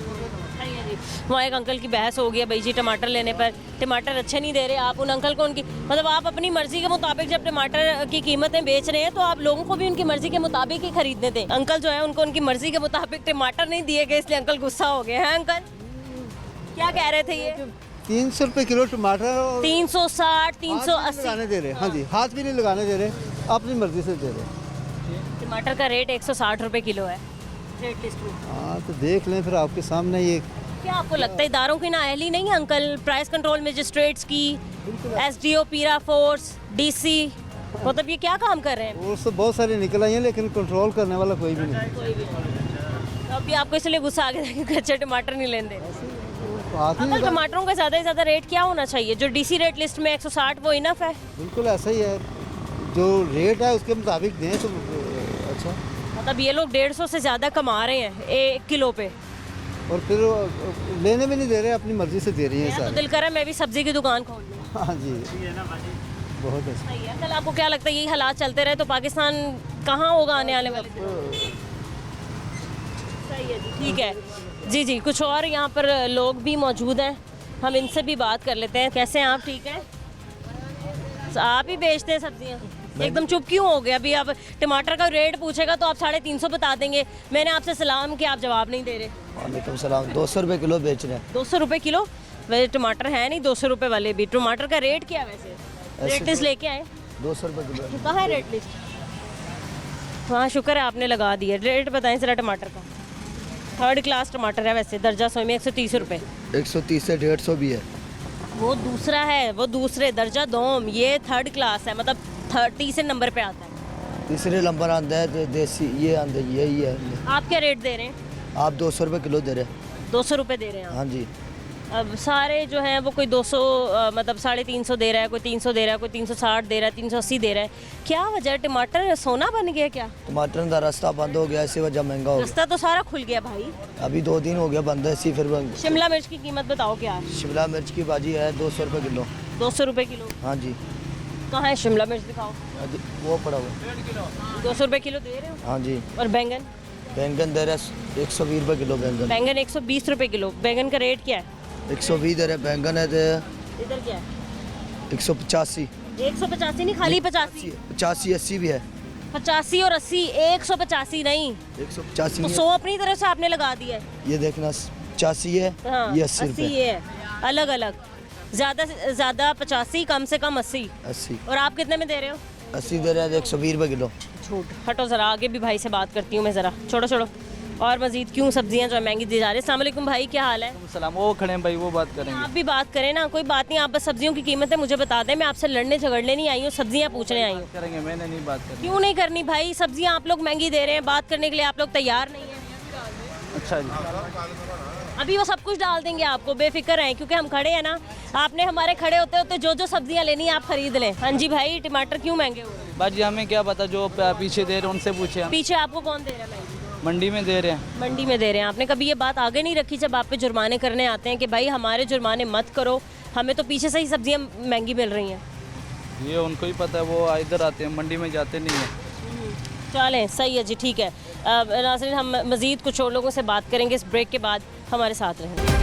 वहाँ एक अंकल की बहस हो गई है भाई जी टमाटर लेने पर, टमाटर अच्छे नहीं दे रहे आप उन अंकल को, उनकी मतलब आप अपनी मर्जी के मुताबिक जब टमाटर की कीमतें बेच रहे हैं तो आप लोगों को भी उनकी मर्जी के मुताबिक ही खरीदने दें। अंकल जो है उनको उनकी मर्जी के मुताबिक टमाटर नहीं दिए गए, इसलिए अंकल गुस्सा हो गए हैं। अंकल क्या कह रहे थे? ये 300 रुपये किलो टमाटर, 360 380 लगाने दे रहे। हाँ जी, हाथ भी नहीं लगाने दे रहे, अपनी मर्जी से दे रहे। टमाटर का रेट 160 रुपये किलो है रेट लिस्ट में। हाँ तो देख लें फिर आपके सामने ये। क्या आपको लगता है इदारों की नाअहली नहीं है अंकल? प्राइस कंट्रोल मजिस्ट्रेट्स की, SDO, पीरा फोर्स, DC, मतलब ये क्या काम कर रहे हैं? वो सब बहुत सारे निकल आई हैं लेकिन कंट्रोल करने वाला कोई भी नहीं। तो अभी आपको इसलिए गुस्सा आ गया कि कच्चे टमाटर नहीं लेने दे। बात ही अंकल टमाटरों का ज़्यादा से ज़्यादा रेट क्या होना चाहिए? जो DC रेट लिस्ट में 160 वो इनफ है? बिल्कुल ऐसा ही है, जो रेट है उसके मुताबिक दें तो अच्छा। मतलब ये लोग 150 से ज़्यादा कमा रहे हैं 1 किलो पे, और फिर लेने भी नहीं दे रहे, अपनी मर्जी से दे रही हैं तो सारे। दिल करा मैं भी सब्जी की दुकान खोल लूँ। हाँ जी, बहुत अच्छा। सही है। अंकल आपको क्या लगता है यही हालात चलते रहे तो पाकिस्तान कहाँ होगा आने वाले दिनों? सही है जी, ठीक है जी जी। कुछ और यहाँ पर लोग भी मौजूद हैं, हम इनसे भी बात कर लेते हैं। कैसे हैं आप? ठीक हैं? आप ही बेचते हैं सब्जियाँ? एकदम चुप क्यों हो गया? अभी आप टमाटर का रेट पूछेगा तो आप 350 बता देंगे। मैंने आपसे सलाम कि आप जवाब नहीं दे रहे। वालेकुम सलाम। 200 रुपये किलो बेच रहे हैं। 200 रुपये किलो? वैसे टमाटर है नहीं 200 रुपये वाले भी। टमाटर का रेट क्या है वैसे? रेट लिस्ट लेके आए? 200 रुपये किलो। कहाँ है रेट लिस्ट? हाँ शुक्र है आपने लगा दिया। रेट बताएं ज़रा टमाटर का। 3rd क्लास टमाटर है वैसे, दर्जा 100 में 130 रुपये। 130 से 150 भी है। वो दूसरा है, वो दूसरे दर्जा 2, ये 3rd क्लास है, मतलब 30 नंबर पे आता है। तीसरे नंबर आता है तो देसी ये आंदे यही है। आप क्या रेट दे रहे हैं? आप 200 रुपये किलो दे रहे हैं। 200 रुपये दे रहे हैं आप? हाँ जी। अब सारे जो हैं वो कोई 200 मतलब 350 दे रहा है, कोई 300 दे रहा है, कोई 360 दे रहा है, 380 दे रहा है। क्या वजह? टमाटर सोना बन गया क्या? टमाटर का रास्ता बंद हो गया, इसी वजह महंगा हो गया। रास्ता तो सारा खुल गया भाई। अभी 2 दिन हो गया बंद है, इसी फिर शिमला मिर्च की कीमत बताओ क्या है? शिमला मिर्च की भाजी है 200 रुपये किलो। 200 रुपये किलो? हाँ जी। कहाँ है शिमला मिर्च दिखाओ। वो पड़ा हुआ 200 रुपये किलो दे रहे हो? हाँ जी। और बैंगन? बैंगन दे रहे 120 रुपये किलो। बैंगन 120 रुपये किलो। बैंगन का रेट क्या है? 120 दे रहे बैंगन है। इधर क्या है? 185। 185 नहीं, खाली 85। 85 80 भी है। 85 और 80, 185 नहीं। 185 तो 100 अपनी तरफ से आपने लगा दिया है। ये देखना 85 है, हाँ, ये 80 रुपये। ये है अलग अलग, ज़्यादा से ज़्यादा 85, कम से कम 80। 80। और आप कितने में दे रहे हो? 80 दे रहे हैं 120 रुपये किलो। झूठ। हटो ज़रा, आगे भी भाई से बात करती हूँ मैं ज़रा। छोड़ो छोड़ो। और मज़ीद क्यों सब्जियाँ जो है महंगी दी जा रही है। अस्सलाम वालेकुम भाई, क्या हाल है? सलाम। वो खड़े हैं भाई, वो बात करेंगे। आप भी बात करें ना, कोई बात नहीं। आप बस सब्जियों की कीमतें मुझे बता दें, मैं आपसे लड़ने झगड़ने नहीं आई हूँ, सब्जियाँ पूछने आई हूँ। करेंगे, मैंने नहीं बात करी। क्यों नहीं करनी भाई? सब्जियाँ आप लोग महंगी दे रहे हैं, बात करने के लिए आप लोग तैयार नहीं हैं। अच्छा जी। अभी वो सब कुछ डाल देंगे आपको, बेफिक्र हैं, क्योंकि हम खड़े हैं ना। आपने हमारे खड़े होते होते जो जो सब्जियाँ लेनी है आप खरीद लें। हाँ जी भाई, टमाटर क्यों महंगे हो रहे हैं? बाजी हमें क्या पता, जो पीछे दे रहे हैं उनसे पूछे हम। पीछे आपको कौन दे रहा है? मंडी में दे रहे हैं। मंडी में दे रहे हैं। आपने कभी ये बात आगे नहीं रखी जब आप पे जुर्माने करने आते हैं कि भाई हमारे जुर्माने मत करो, हमें तो पीछे से ही सब्जियाँ महंगी मिल रही हैं? ये उनको ही पता है, वो इधर आते हैं, मंडी में जाते नहीं हैं। चलें, सही है जी, ठीक है। नाज़रीन, हम मज़ीद कुछ और लोगों से बात करेंगे इस ब्रेक के बाद। हमारे साथ रहें।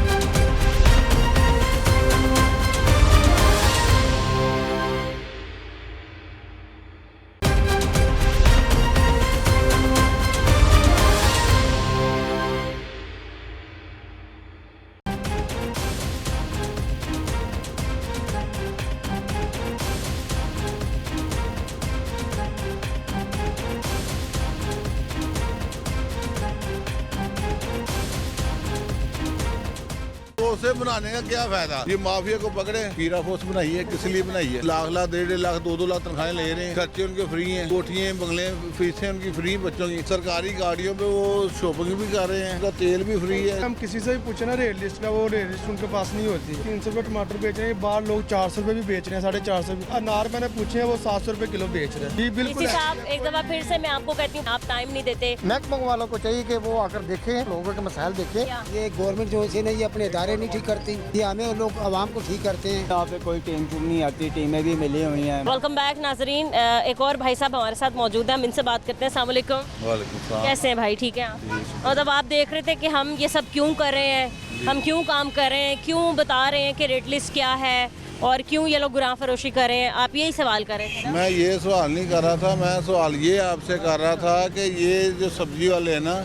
भरोसे बनाने का क्या फायदा? ये माफिया को पकड़े, हीरा फोर्स बनाई है, किस लिए बनाई है? लाख लाख 1.5 लाख 2-2 लाख तनख्वाहें ले रहे हैं, खर्चे उनके फ्री हैं, कोठियाँ बंगले फीसें उनकी फ्री बच्चों की, सरकारी गाड़ियों पे वो शॉपिंग भी कर रहे हैं, उनका तेल भी फ्री है। हम किसी से भी पूछे ना रेट लिस्ट का, वो रेट लिस्ट उनके पास नहीं होती। 300 रुपये टमाटर बेच रहे हैं, बाहर लोग 400 रुपये भी बेच रहे हैं, 450। अनार मैंने पूछे हैं, वो 700 रुपये किलो बेच रहे हैं। ये बिल्कुल साहब एक दफा फिर से मैं आपको कहती हूँ, आप टाइम नहीं देते। महकमा वालों को चाहिए कि वो आकर देखें, लोगों के मसाइल देखें। ये गवर्नमेंट जो है ये अपने इदारे नहीं ठीक करती, ये हमें लोग आवाम को ठीक करते हैं। यहाँ पे कोई टीम नहीं आती, टीमें भी मिली हुई हैं। वेलकम बैक नाजरीन, एक और भाई साहब हमारे साथ मौजूद हैं, हम इनसे बात करते हैं। अस्सलाम वालेकुम। कैसे हैं भाई? ठीक है आप? मतलब आप देख रहे थे कि हम ये सब क्यों कर रहे हैं, हम क्यों काम कर रहे हैं, क्यों बता रहे हैं कि रेट लिस्ट क्या है और क्यों ये लोग गुनाह फरोशी कर रहे हैं, आप यही सवाल कर रहे थे ना? मैं ये सवाल नहीं कर रहा था, मैं सवाल ये आपसे कर रहा था कि ये जो सब्जी वाले हैं ना,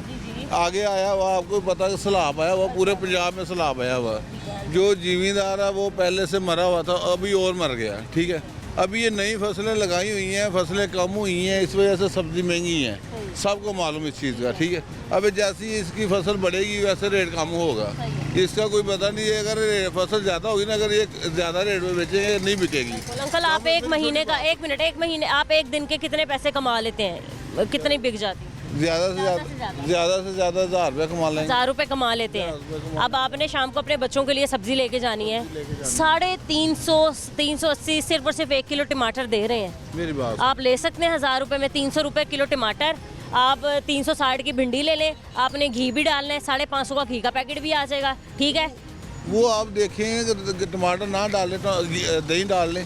आगे आया हुआ आपको पता है सैलाब आया हुआ, पूरे पंजाब में सैलाब आया हुआ। जो जिमींदार है वो पहले से मरा हुआ था, अभी और मर गया। ठीक है, अभी ये नई फसलें लगाई हुई हैं, फसलें कम हुई हैं, इस वजह से सब्जी महंगी है, सबको मालूम इस चीज़ का। ठीक है, अब जैसी इसकी फसल बढ़ेगी वैसे रेट कम होगा, इसका कोई पता नहीं है। अगर फसल ज़्यादा होगी ना, अगर ये ज़्यादा रेट में बेचेंगे नहीं बिकेगी। अंकल आप एक महीने का, एक महीने आप एक दिन के कितने पैसे कमा लेते हैं, कितनी बिक जाती है? ज़्यादा से ज़्यादा 1000 रुपये कमा लेंगे। 1000 रुपये कमा लेते हैं। अब आपने शाम को अपने बच्चों के लिए सब्जी लेके जानी है, 350 380 सिर्फ और सिर्फ 1 किलो टमाटर दे रहे हैं। मेरी बात आप ले सकते हैं 1000 रुपये में 300 रुपये किलो टमाटर, आप 360 की भिंडी ले लें, आपने घी भी डालना है, 550 का घी का पैकेट भी आ जाएगा। ठीक है, वो आप देखें टमाटर ना डालें तो दही डाल लें,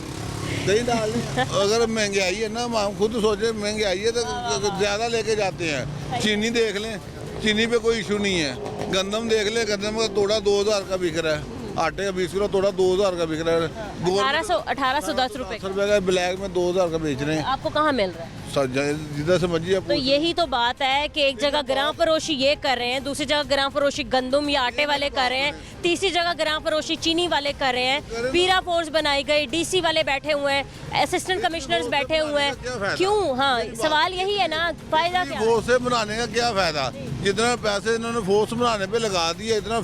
दही डाल लें। अगर महंगाई है ना, हम खुद सोचे महंगाई है तो ज़्यादा लेके जाते हैं। चीनी देख लें, चीनी पे कोई इशू नहीं है। गंदम देख लें, गंदम का तोड़ा 2000 का बिक रहा है, आटे का 20 किलो तोड़ा 2000 का बिक रहा है। 1810 रुपये का ब्लैक में 2000 का बेच रहे हैं। आपको कहाँ मिल रहा है? जिधर से मर्जी। तो यही तो बात है कि एक जगह ग्राम फरोशी ये कर रहे हैं, दूसरी जगह ग्राम फरोशी गंदम या आटे वाले कर रहे हैं, तीसरी जगह ग्राम फरोशी चीनी वाले कर रहे हैं। पीरा फोर्स बनाई गई, डीसी वाले बैठे हुए हैं, असिस्टेंट कमिश्नर्स बैठे हुए हैं। क्यों? हाँ, सवाल यही है ना, फायदा क्या? फोर्स बनाने का क्या फायदा? जितना पैसे इन्होंने फोर्स बनाने पे लगा दिए, इतना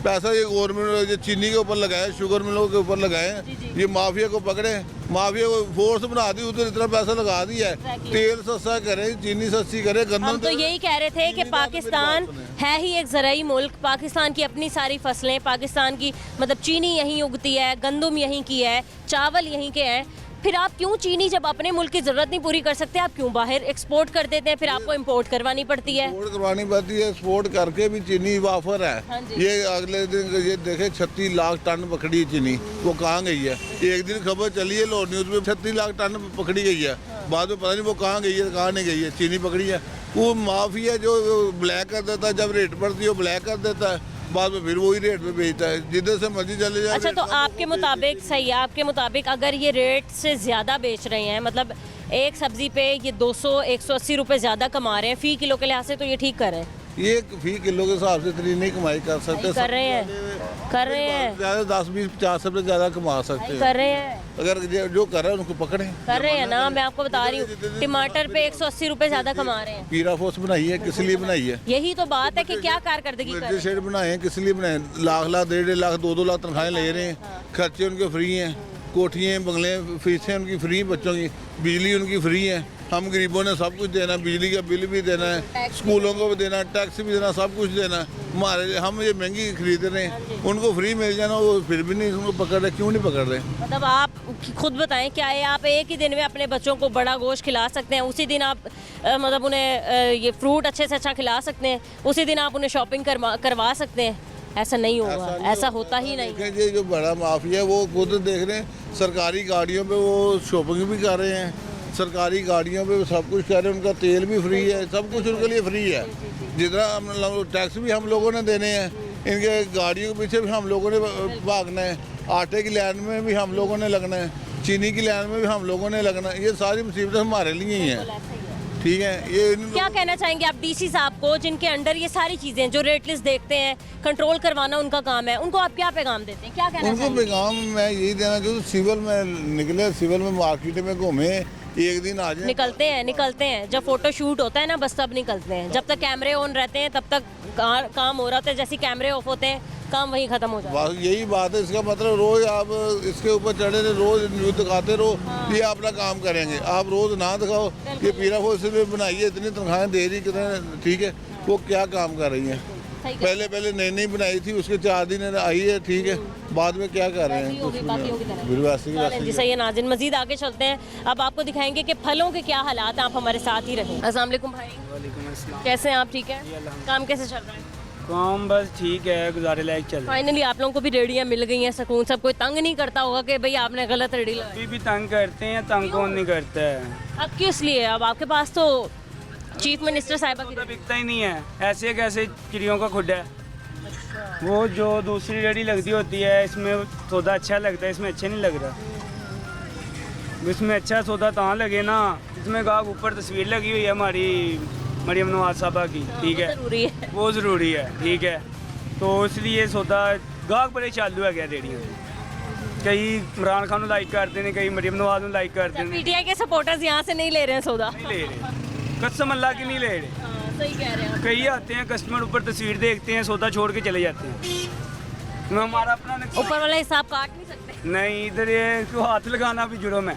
पैसा ये गवर्नमेंट चीनी के ऊपर लगाए, शुगर मिलों के ऊपर लगाए, ये माफिया को पकड़े, माफिया को फोर्स बना दी, उधर इतना पैसा लगा दिया है। तेल सस्ता करे, चीनी सस्ती करे, गंदम। हम तो यही कह रहे थे कि पाकिस्तान है ही एक ज़राई मुल्क, पाकिस्तान की अपनी सारी फसलें, पाकिस्तान की मतलब चीनी यहीं उगती है, गंदम यहीं की है, चावल यहीं के हैं। फिर आप क्यों चीनी, जब अपने मुल्क की ज़रूरत नहीं पूरी कर सकते, आप क्यों बाहर एक्सपोर्ट कर देते हैं? फिर आपको इंपोर्ट करवानी पड़ती है। एक्सपोर्ट करवानी पड़ती है, एक्सपोर्ट करके भी चीनी वाफर है। हाँ, ये अगले दिन ये देखे 36 लाख टन पकड़ी चीनी, वो कहाँ गई है? एक दिन खबर चली है लो न्यूज़ में 36 लाख टन पकड़ी गई है, बाद में पता नहीं वो कहाँ गई है, कहाँ नहीं गई है, चीनी पकड़ी है। वो माफिया जो ब्लैक कर देता है, जब रेट बढ़ती है वो ब्लैक कर देता है, बाद में फिर वही रेट पे बेचता है, जिधर से मर्जी चले जाए। अच्छा, तो आपके मुताबिक सही है, आपके मुताबिक अगर ये रेट से ज़्यादा बेच रहे हैं, मतलब एक सब्जी पे ये 200-180 रुपये ज़्यादा कमा रहे हैं फ़ी किलो के लिहाज से, तो ये ठीक कर रहे हैं? ये फी किलो के हिसाब से इतनी नहीं कमाई कर सकते। कर रहे हैं ज़्यादा 10-20-50 रुपये ज़्यादा कमा सकते हैं। कर रहे हैं, अगर जो कर रहे हैं उनको पकड़े। कर रहे हैं ना, मैं आपको बता रही हूँ, टमाटर पे 180 रुपये ज़्यादा कमा रहे हैं। पीरा फोर्स बनाई है, किस लिए बनाई है? यही तो बात है कि क्या कारकर्दगी कर रहे हैं। शेड बनाए हैं, किस लिए बनाए? लाख लाख 1.5 लाख 2-2 लाख तनख्वाहें ले रहे हैं, खर्चे उनके फ्री हैं, कोठियाँ बंगले फीसें उनकी फ्री, बच्चों की बिजली उनकी फ्री है। हम गरीबों ने सब कुछ देना, बिजली का बिल भी देना है, स्कूलों को भी देना, टैक्स भी देना, सब कुछ देना है। हमारे हम ये महंगी खरीद रहे हैं, उनको फ्री मिल जाना, वो फिर भी नहीं उनको पकड़ रहे। क्यों नहीं पकड़ रहे? मतलब आप खुद बताएं, क्या है आप एक ही दिन में अपने बच्चों को बड़ा गोश्त खिला सकते हैं, उसी दिन आप मतलब उन्हें ये फ्रूट अच्छे से अच्छा खिला सकते हैं, उसी दिन आप उन्हें शॉपिंग करवा सकते हैं? ऐसा नहीं होगा, ऐसा होता ही नहीं। ये जो बड़ा माफिया है वो खुद देख रहे हैं, सरकारी गाड़ियों पे वो शॉपिंग भी कर रहे हैं, सरकारी गाड़ियों पे सब कुछ कर रहे हैं, उनका तेल भी फ्री है, सब कुछ उनके लिए फ्री है। जितना हम टैक्स भी हम लोगों ने देने हैं, इनके गाड़ियों के पीछे भी हम लोगों ने भागना है, आटे की लाइन में भी हम लोगों ने लगना है, चीनी की लाइन में भी हम लोगों ने लगना है। ये सारी मुसीबतें हमारे लिए ही हैं। ठीक है, ये क्या कहना चाहेंगे आप डीसी साहब को, जिनके अंडर ये सारी चीज़ें जो रेट लिस्ट देखते हैं, कंट्रोल करवाना उनका काम है, उनको आप क्या पैगाम देते हैं? क्या कहना उनको पैगाम मैं यही देना चाहूँ, सिविल में निकले, सिविल में मार्केट में घूमे, एक दिन आ जाए। निकलते हैं जब फोटो शूट होता है ना, बस तब निकलते हैं। जब तक कैमरे ऑन रहते हैं तब तक काम हो रहा होता है, जैसे कैमरे ऑफ होते हैं काम वहीं खत्म हो जाए। बस यही बात है, इसका मतलब रोज आप इसके ऊपर चढ़े रहे, रोज न्यूज़ दिखाते रहो ये अपना काम करेंगे, आप रोज ना दिखाओ। ये पीरा फोर्स में बनाइए, इतनी तनख्वाहें दे रही कितने, ठीक है, वो क्या काम कर रही हैं? पहले नई बनाई थी, उसके 4 दिन आई है, ठीक है, बाद में क्या कर रहे हैं? जी सही है नाज़रीन, मजीद आगे चलते हैं, अब आपको दिखाएंगे कि फलों के क्या हालात हैं। आप हमारे साथ ही रहें। अस्सलाम वालेकुम भाई। कैसे हैं आप? ठीक है, काम कैसे चल रहा है? काम बस ठीक है, गुजारे लायक चल रहा है। फाइनली आप लोगों को भी रेडियाँ मिल गई हैं, सुकून। सब कोई तंग नहीं करता होगा कि भाई आपने गलत रेडी लगाई? अभी भी तंग करते हैं, तंग कौन नहीं करता है। अब किस लिए? अब आपके पास तो चीफ मिनिस्टर साहिबा की बिकता ही नहीं है, ऐसे कैसे चिड़ियों का खुड है। वो जो दूसरी रेडी लगती होती है, इसमें सौदा अच्छा लगता है, इसमें अच्छा नहीं लग रहा। इसमें अच्छा सौदा तहाँ लगे ना, इसमें गाहक ऊपर तस्वीर लगी हुई है हमारी मरियम नवाज साहबा की, ठीक है, वो ज़रूरी है, ठीक है, तो इसलिए सौदा गाहक बड़े चालू है गया रेडियो। कई इमरान खान लाइक करते हैं, कई मरियम नवाज लाइक करते हैं। पीटीआई के सपोर्टर्स यहाँ से नहीं ले रहे हैं सौदा? नहीं ले रहे, कसम अल्लाह की नहीं ले रहे। सही कह रहे हैं। कई आते हैं कस्टमर, ऊपर तस्वीर देखते हैं, सौदा छोड़ के चले जाते हैं। हमारा अपना ऊपर वाला हिसाब काट नहीं सकते? नहीं, इधर ये इसको हाथ लगाना भी जुर्म है,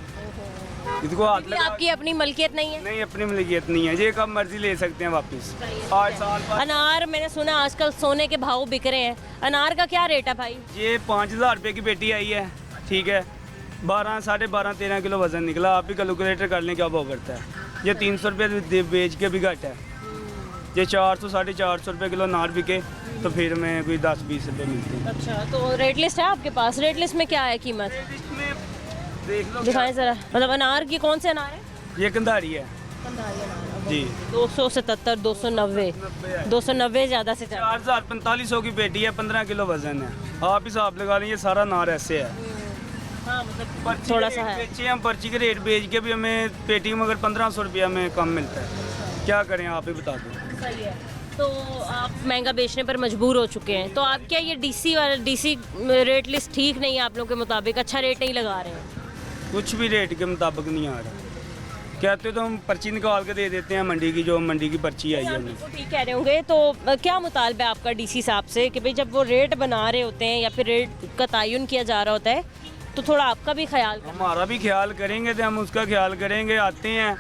इसको हाथ लगा। आपकी अपनी मलकियत नहीं है? नहीं, अपनी मलकियत नहीं है, ये कब मर्जी ले सकते हैं वापस। 8 साल बाद अनार मैंने सुना आजकल सोने के भाव बिक रहे हैं, अनार का क्या रेट है भाई? ये 5000 रुपये की पेटी आई है, ठीक है, 12, 12.5, 13 किलो वजन निकला। आप ही कैलकुलेटर कर लें क्या भाव बढ़ता है। ये 300 रुपये बेच के भी घट है, ये 400, 450 रुपये किलो अनार बिके तो फिर में कोई 10-20 रुपये मिलते हैं। अच्छा, तो रेट लिस्ट है आपके पास? रेट लिस्ट में क्या है कीमत? देख लो, दिखाएं जरा। मतलब अनार की कौन से अनार है? ये कंधारी है जी, 277, 290, 290 ज़्यादा से ज़्यादा। 4500 की पेटी है, 15 किलो वजन है। आप हिसाब लगा लें, ये सारा अनार ऐसे है। हाँ, मतलब थोड़ा सा है। बेचे हम पर्ची के रेट बेच के भी हमें पेटी में मगर 1500 रुपया में कम मिलता है, क्या करें आप ही बता दो। सही है, तो आप महंगा बेचने पर मजबूर हो चुके हैं, तो आप क्या ये डीसी रेट लिस्ट ठीक नहीं है आप लोगों के मुताबिक? अच्छा रेट नहीं लगा रहे हैं? कुछ भी रेट के मुताबिक नहीं आ रहा, कहते तो हम पर्ची निकाल के दे देते हैं मंडी की, जो मंडी की पर्ची आई है। तो ठीक कह रहे होंगे, तो क्या मुतालबा है आपका डीसी साहब से कि भाई जब वो रेट बना रहे होते हैं या फिर रेट का तयन किया जा रहा होता है तो थोड़ा आपका भी ख्याल करें? हमारा भी ख्याल करेंगे तो हम उसका ख्याल करेंगे। आते हैं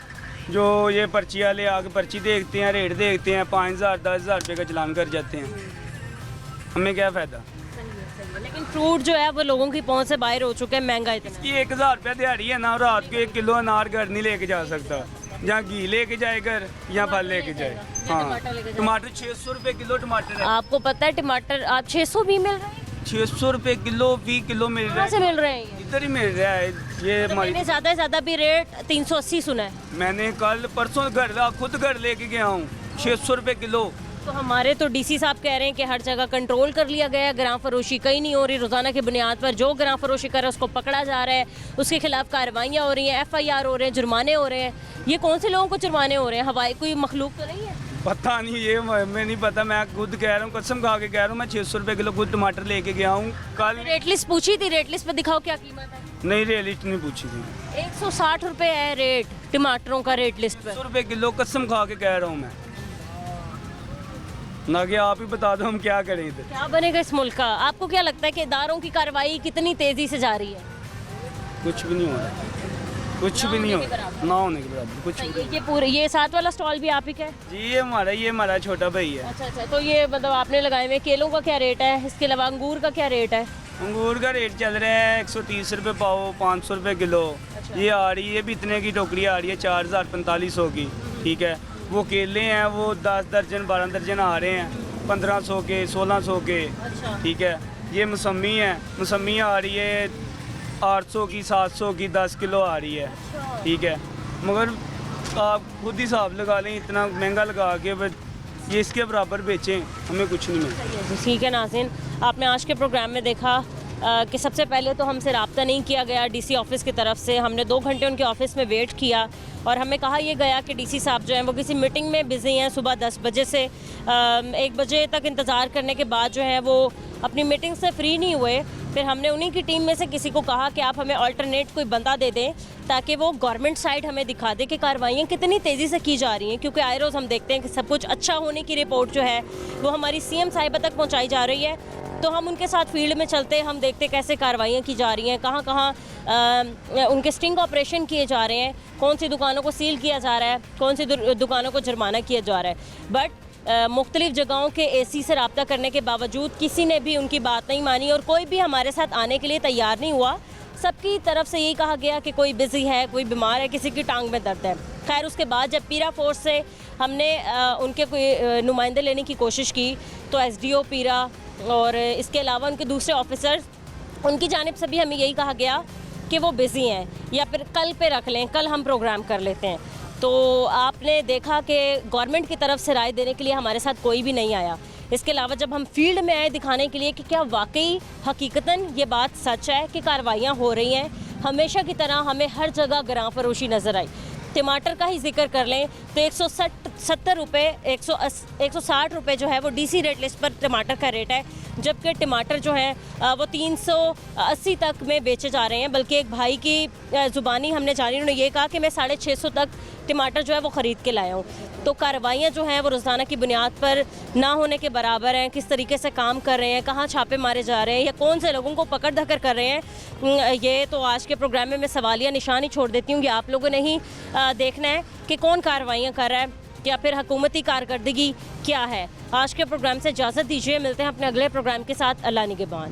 जो ये पर्ची वाले आके पर्ची देखते हैं, रेट देखते हैं, 5000, 10,000 रुपये का चलान कर जाते हैं, हमें क्या फ़ायदा। लेकिन फ्रूट जो है वो लोगों की पहुंच से बाहर हो चुका है, महंगा इतना। ये 1000 रुपये दिहाड़ी है ना, रात को 1 किलो अनार घर नहीं लेके जा सकता, जहाँ घी लेके जाए घर या फल लेके जाए। हाँ, टमाटर 600 रुपये किलो टमाटर है। आपको पता है टमाटर आप 600 भी मिल रहे हैं? 600 रुपये किलो, 20 किलो मिल रहा है। से मिल रहे हैं? इधर ही मिल रहा है ये। मैंने ज़्यादा से ज़्यादा भी रेट 380 सुना है। मैंने कल परसों खुद घर लेके गया हूँ, 600 रुपये किलो। तो हमारे तो डीसी साहब कह रहे हैं कि हर जगह कंट्रोल कर लिया गया है, ग्राम फरोशी कहीं नहीं हो रही, रोज़ाना की बुनियाद पर जो ग्राम फरोशी कर रहा है उसको पकड़ा जा रहा है, उसके खिलाफ कार्रवाइयाँ हो रही हैं, FIR हो रहे हैं, जुर्माने हो रहे हैं। ये कौन से लोगों को जुर्माने हो रहे हैं? हवाई कोई मखलूक तो नहीं है? पता नहीं, ये मैं नहीं पता, मैं खुद कह रहा हूँ, कसम खा के कह रहा हूँ, मैं 600 रुपये किलो खुद टमाटर लेके गया हूँ कल। रेट लिस्ट पूछी थी? रेट लिस्ट पे दिखाओ क्या कीमत है। नहीं, रेट लिस्ट नहीं पूछी थी। 160 रुपये है रेट टमाटरों का रेट लिस्ट पे। 100 रुपये किलो, कसम खा के कह रहा हूँ मैं, ना कि आप ही बता दो हम क्या करें इधर। क्या बनेगा इस मुल्क का? आपको क्या लगता है कि इदारों की कार्रवाई कितनी तेजी से जा रही है? कुछ भी नहीं हो रहा, कुछ भी नहीं हो रहा, ना होने के बराबर कुछ भी। ये पूरे ये साथ वाला स्टॉल भी आप ही का है? जी, ये हमारा छोटा भाई है। अच्छा, तो ये मतलब आपने लगाए हुए केलों का क्या रेट है? इसके अलावा अंगूर का क्या रेट है? अंगूर का रेट चल रहा है 130 रुपये पाव, 500 रुपये किलो। ये आ रही है, भी इतने की टोकरी आ रही है 4045 की, ठीक है। वो केले हैं वो 10 दर्जन 12 दर्जन आ रहे हैं 1500 के, 1600 के, ठीक है। ये मौसमी है, मौसमी आ रही है 800 की, 700 की, 10 किलो आ रही है, ठीक है। मगर आप खुद ही हिसाब लगा लें, इतना महंगा लगा के ये इसके बराबर बेचें, हमें कुछ नहीं मिलता। ठीक है नाज़रीन, आपने आज के प्रोग्राम में देखा कि सबसे पहले तो हमसे रब्ता नहीं किया गया डीसी ऑफिस की तरफ से। हमने 2 घंटे उनके ऑफिस में वेट किया और हमें कहा यह गया कि डीसी साहब जो हैं वो किसी मीटिंग में बिज़ी हैं। सुबह 10 बजे से 1 बजे तक इंतज़ार करने के बाद जो है वो अपनी मीटिंग से फ्री नहीं हुए। फिर हमने उन्हीं की टीम में से किसी को कहा कि आप हमें अल्टरनेट कोई बंदा दे दें ताकि वो गवर्नमेंट साइड हमें दिखा दे कि कार्रवाइयाँ कितनी तेज़ी से की जा रही हैं, क्योंकि आए रोज़ हम देखते हैं कि सब कुछ अच्छा होने की रिपोर्ट जो है वो हमारी CM साहिबा तक पहुँचाई जा रही है, तो हम उनके साथ फील्ड में चलते हैं, हम देखते कैसे कार्रवाइयाँ की जा रही हैं, कहाँ कहाँ उनके स्टिंग ऑपरेशन किए जा रहे हैं, कौन सी दुकानों को सील किया जा रहा है, कौन सी दुकानों को जुर्माना किया जा रहा है। बट मुख्तलिफ जगहों के एसी से रब्ता करने के बावजूद किसी ने भी उनकी बात नहीं मानी और कोई भी हमारे साथ आने के लिए तैयार नहीं हुआ। सबकी तरफ से यही कहा गया कि कोई बिज़ी है, कोई बीमार है, किसी की टांग में दर्द है। खैर उसके बाद जब पीरा फोर्स से हमने उनके कोई नुमाइंदे लेने की कोशिश की तो एसडीओ पीरा और इसके अलावा उनके दूसरे ऑफिसर्स, उनकी जानिब से भी हमें यही कहा गया कि वो बिज़ी हैं या फिर कल पे रख लें, कल हम प्रोग्राम कर लेते हैं। तो आपने देखा कि गवर्नमेंट की तरफ से राय देने के लिए हमारे साथ कोई भी नहीं आया। इसके अलावा जब हम फील्ड में आए दिखाने के लिए कि क्या वाकई हकीकतन ये बात सच है कि कार्रवाइयाँ हो रही हैं, हमेशा की तरह हमें हर जगह ग्रां फरोशी नज़र आई। टमाटर का ही जिक्र कर लें तो 170 रुपये 160 रुपये जो है वो डीसी रेट लिस्ट पर टमाटर का रेट है, जबकि टमाटर जो है वो 380 तक में बेचे जा रहे हैं। बल्कि एक भाई की ज़ुबानी हमने जानी, उन्होंने ये कहा कि मैं 650 तक टमाटर जो है वो ख़रीद के लाया हूँ। तो कार्रवाइयाँ जो हैं वो रोज़ाना की बुनियाद पर ना होने के बराबर हैं। किस तरीके से काम कर रहे हैं, कहाँ छापे मारे जा रहे हैं या कौन से लोगों को पकड़ धकर कर रहे हैं, ये तो आज के प्रोग्राम में मैं सवालिया निशान ही छोड़ देती हूँ कि आप लोगों ने ही देखना है कि कौन कार्रवाइयाँ कर रहा है या फिर हुकूमती कारकर्दगी क्या है। आज के प्रोग्राम से इजाज़त दीजिए, मिलते हैं अपने अगले प्रोग्राम के साथ। अल्लाह निगहबान।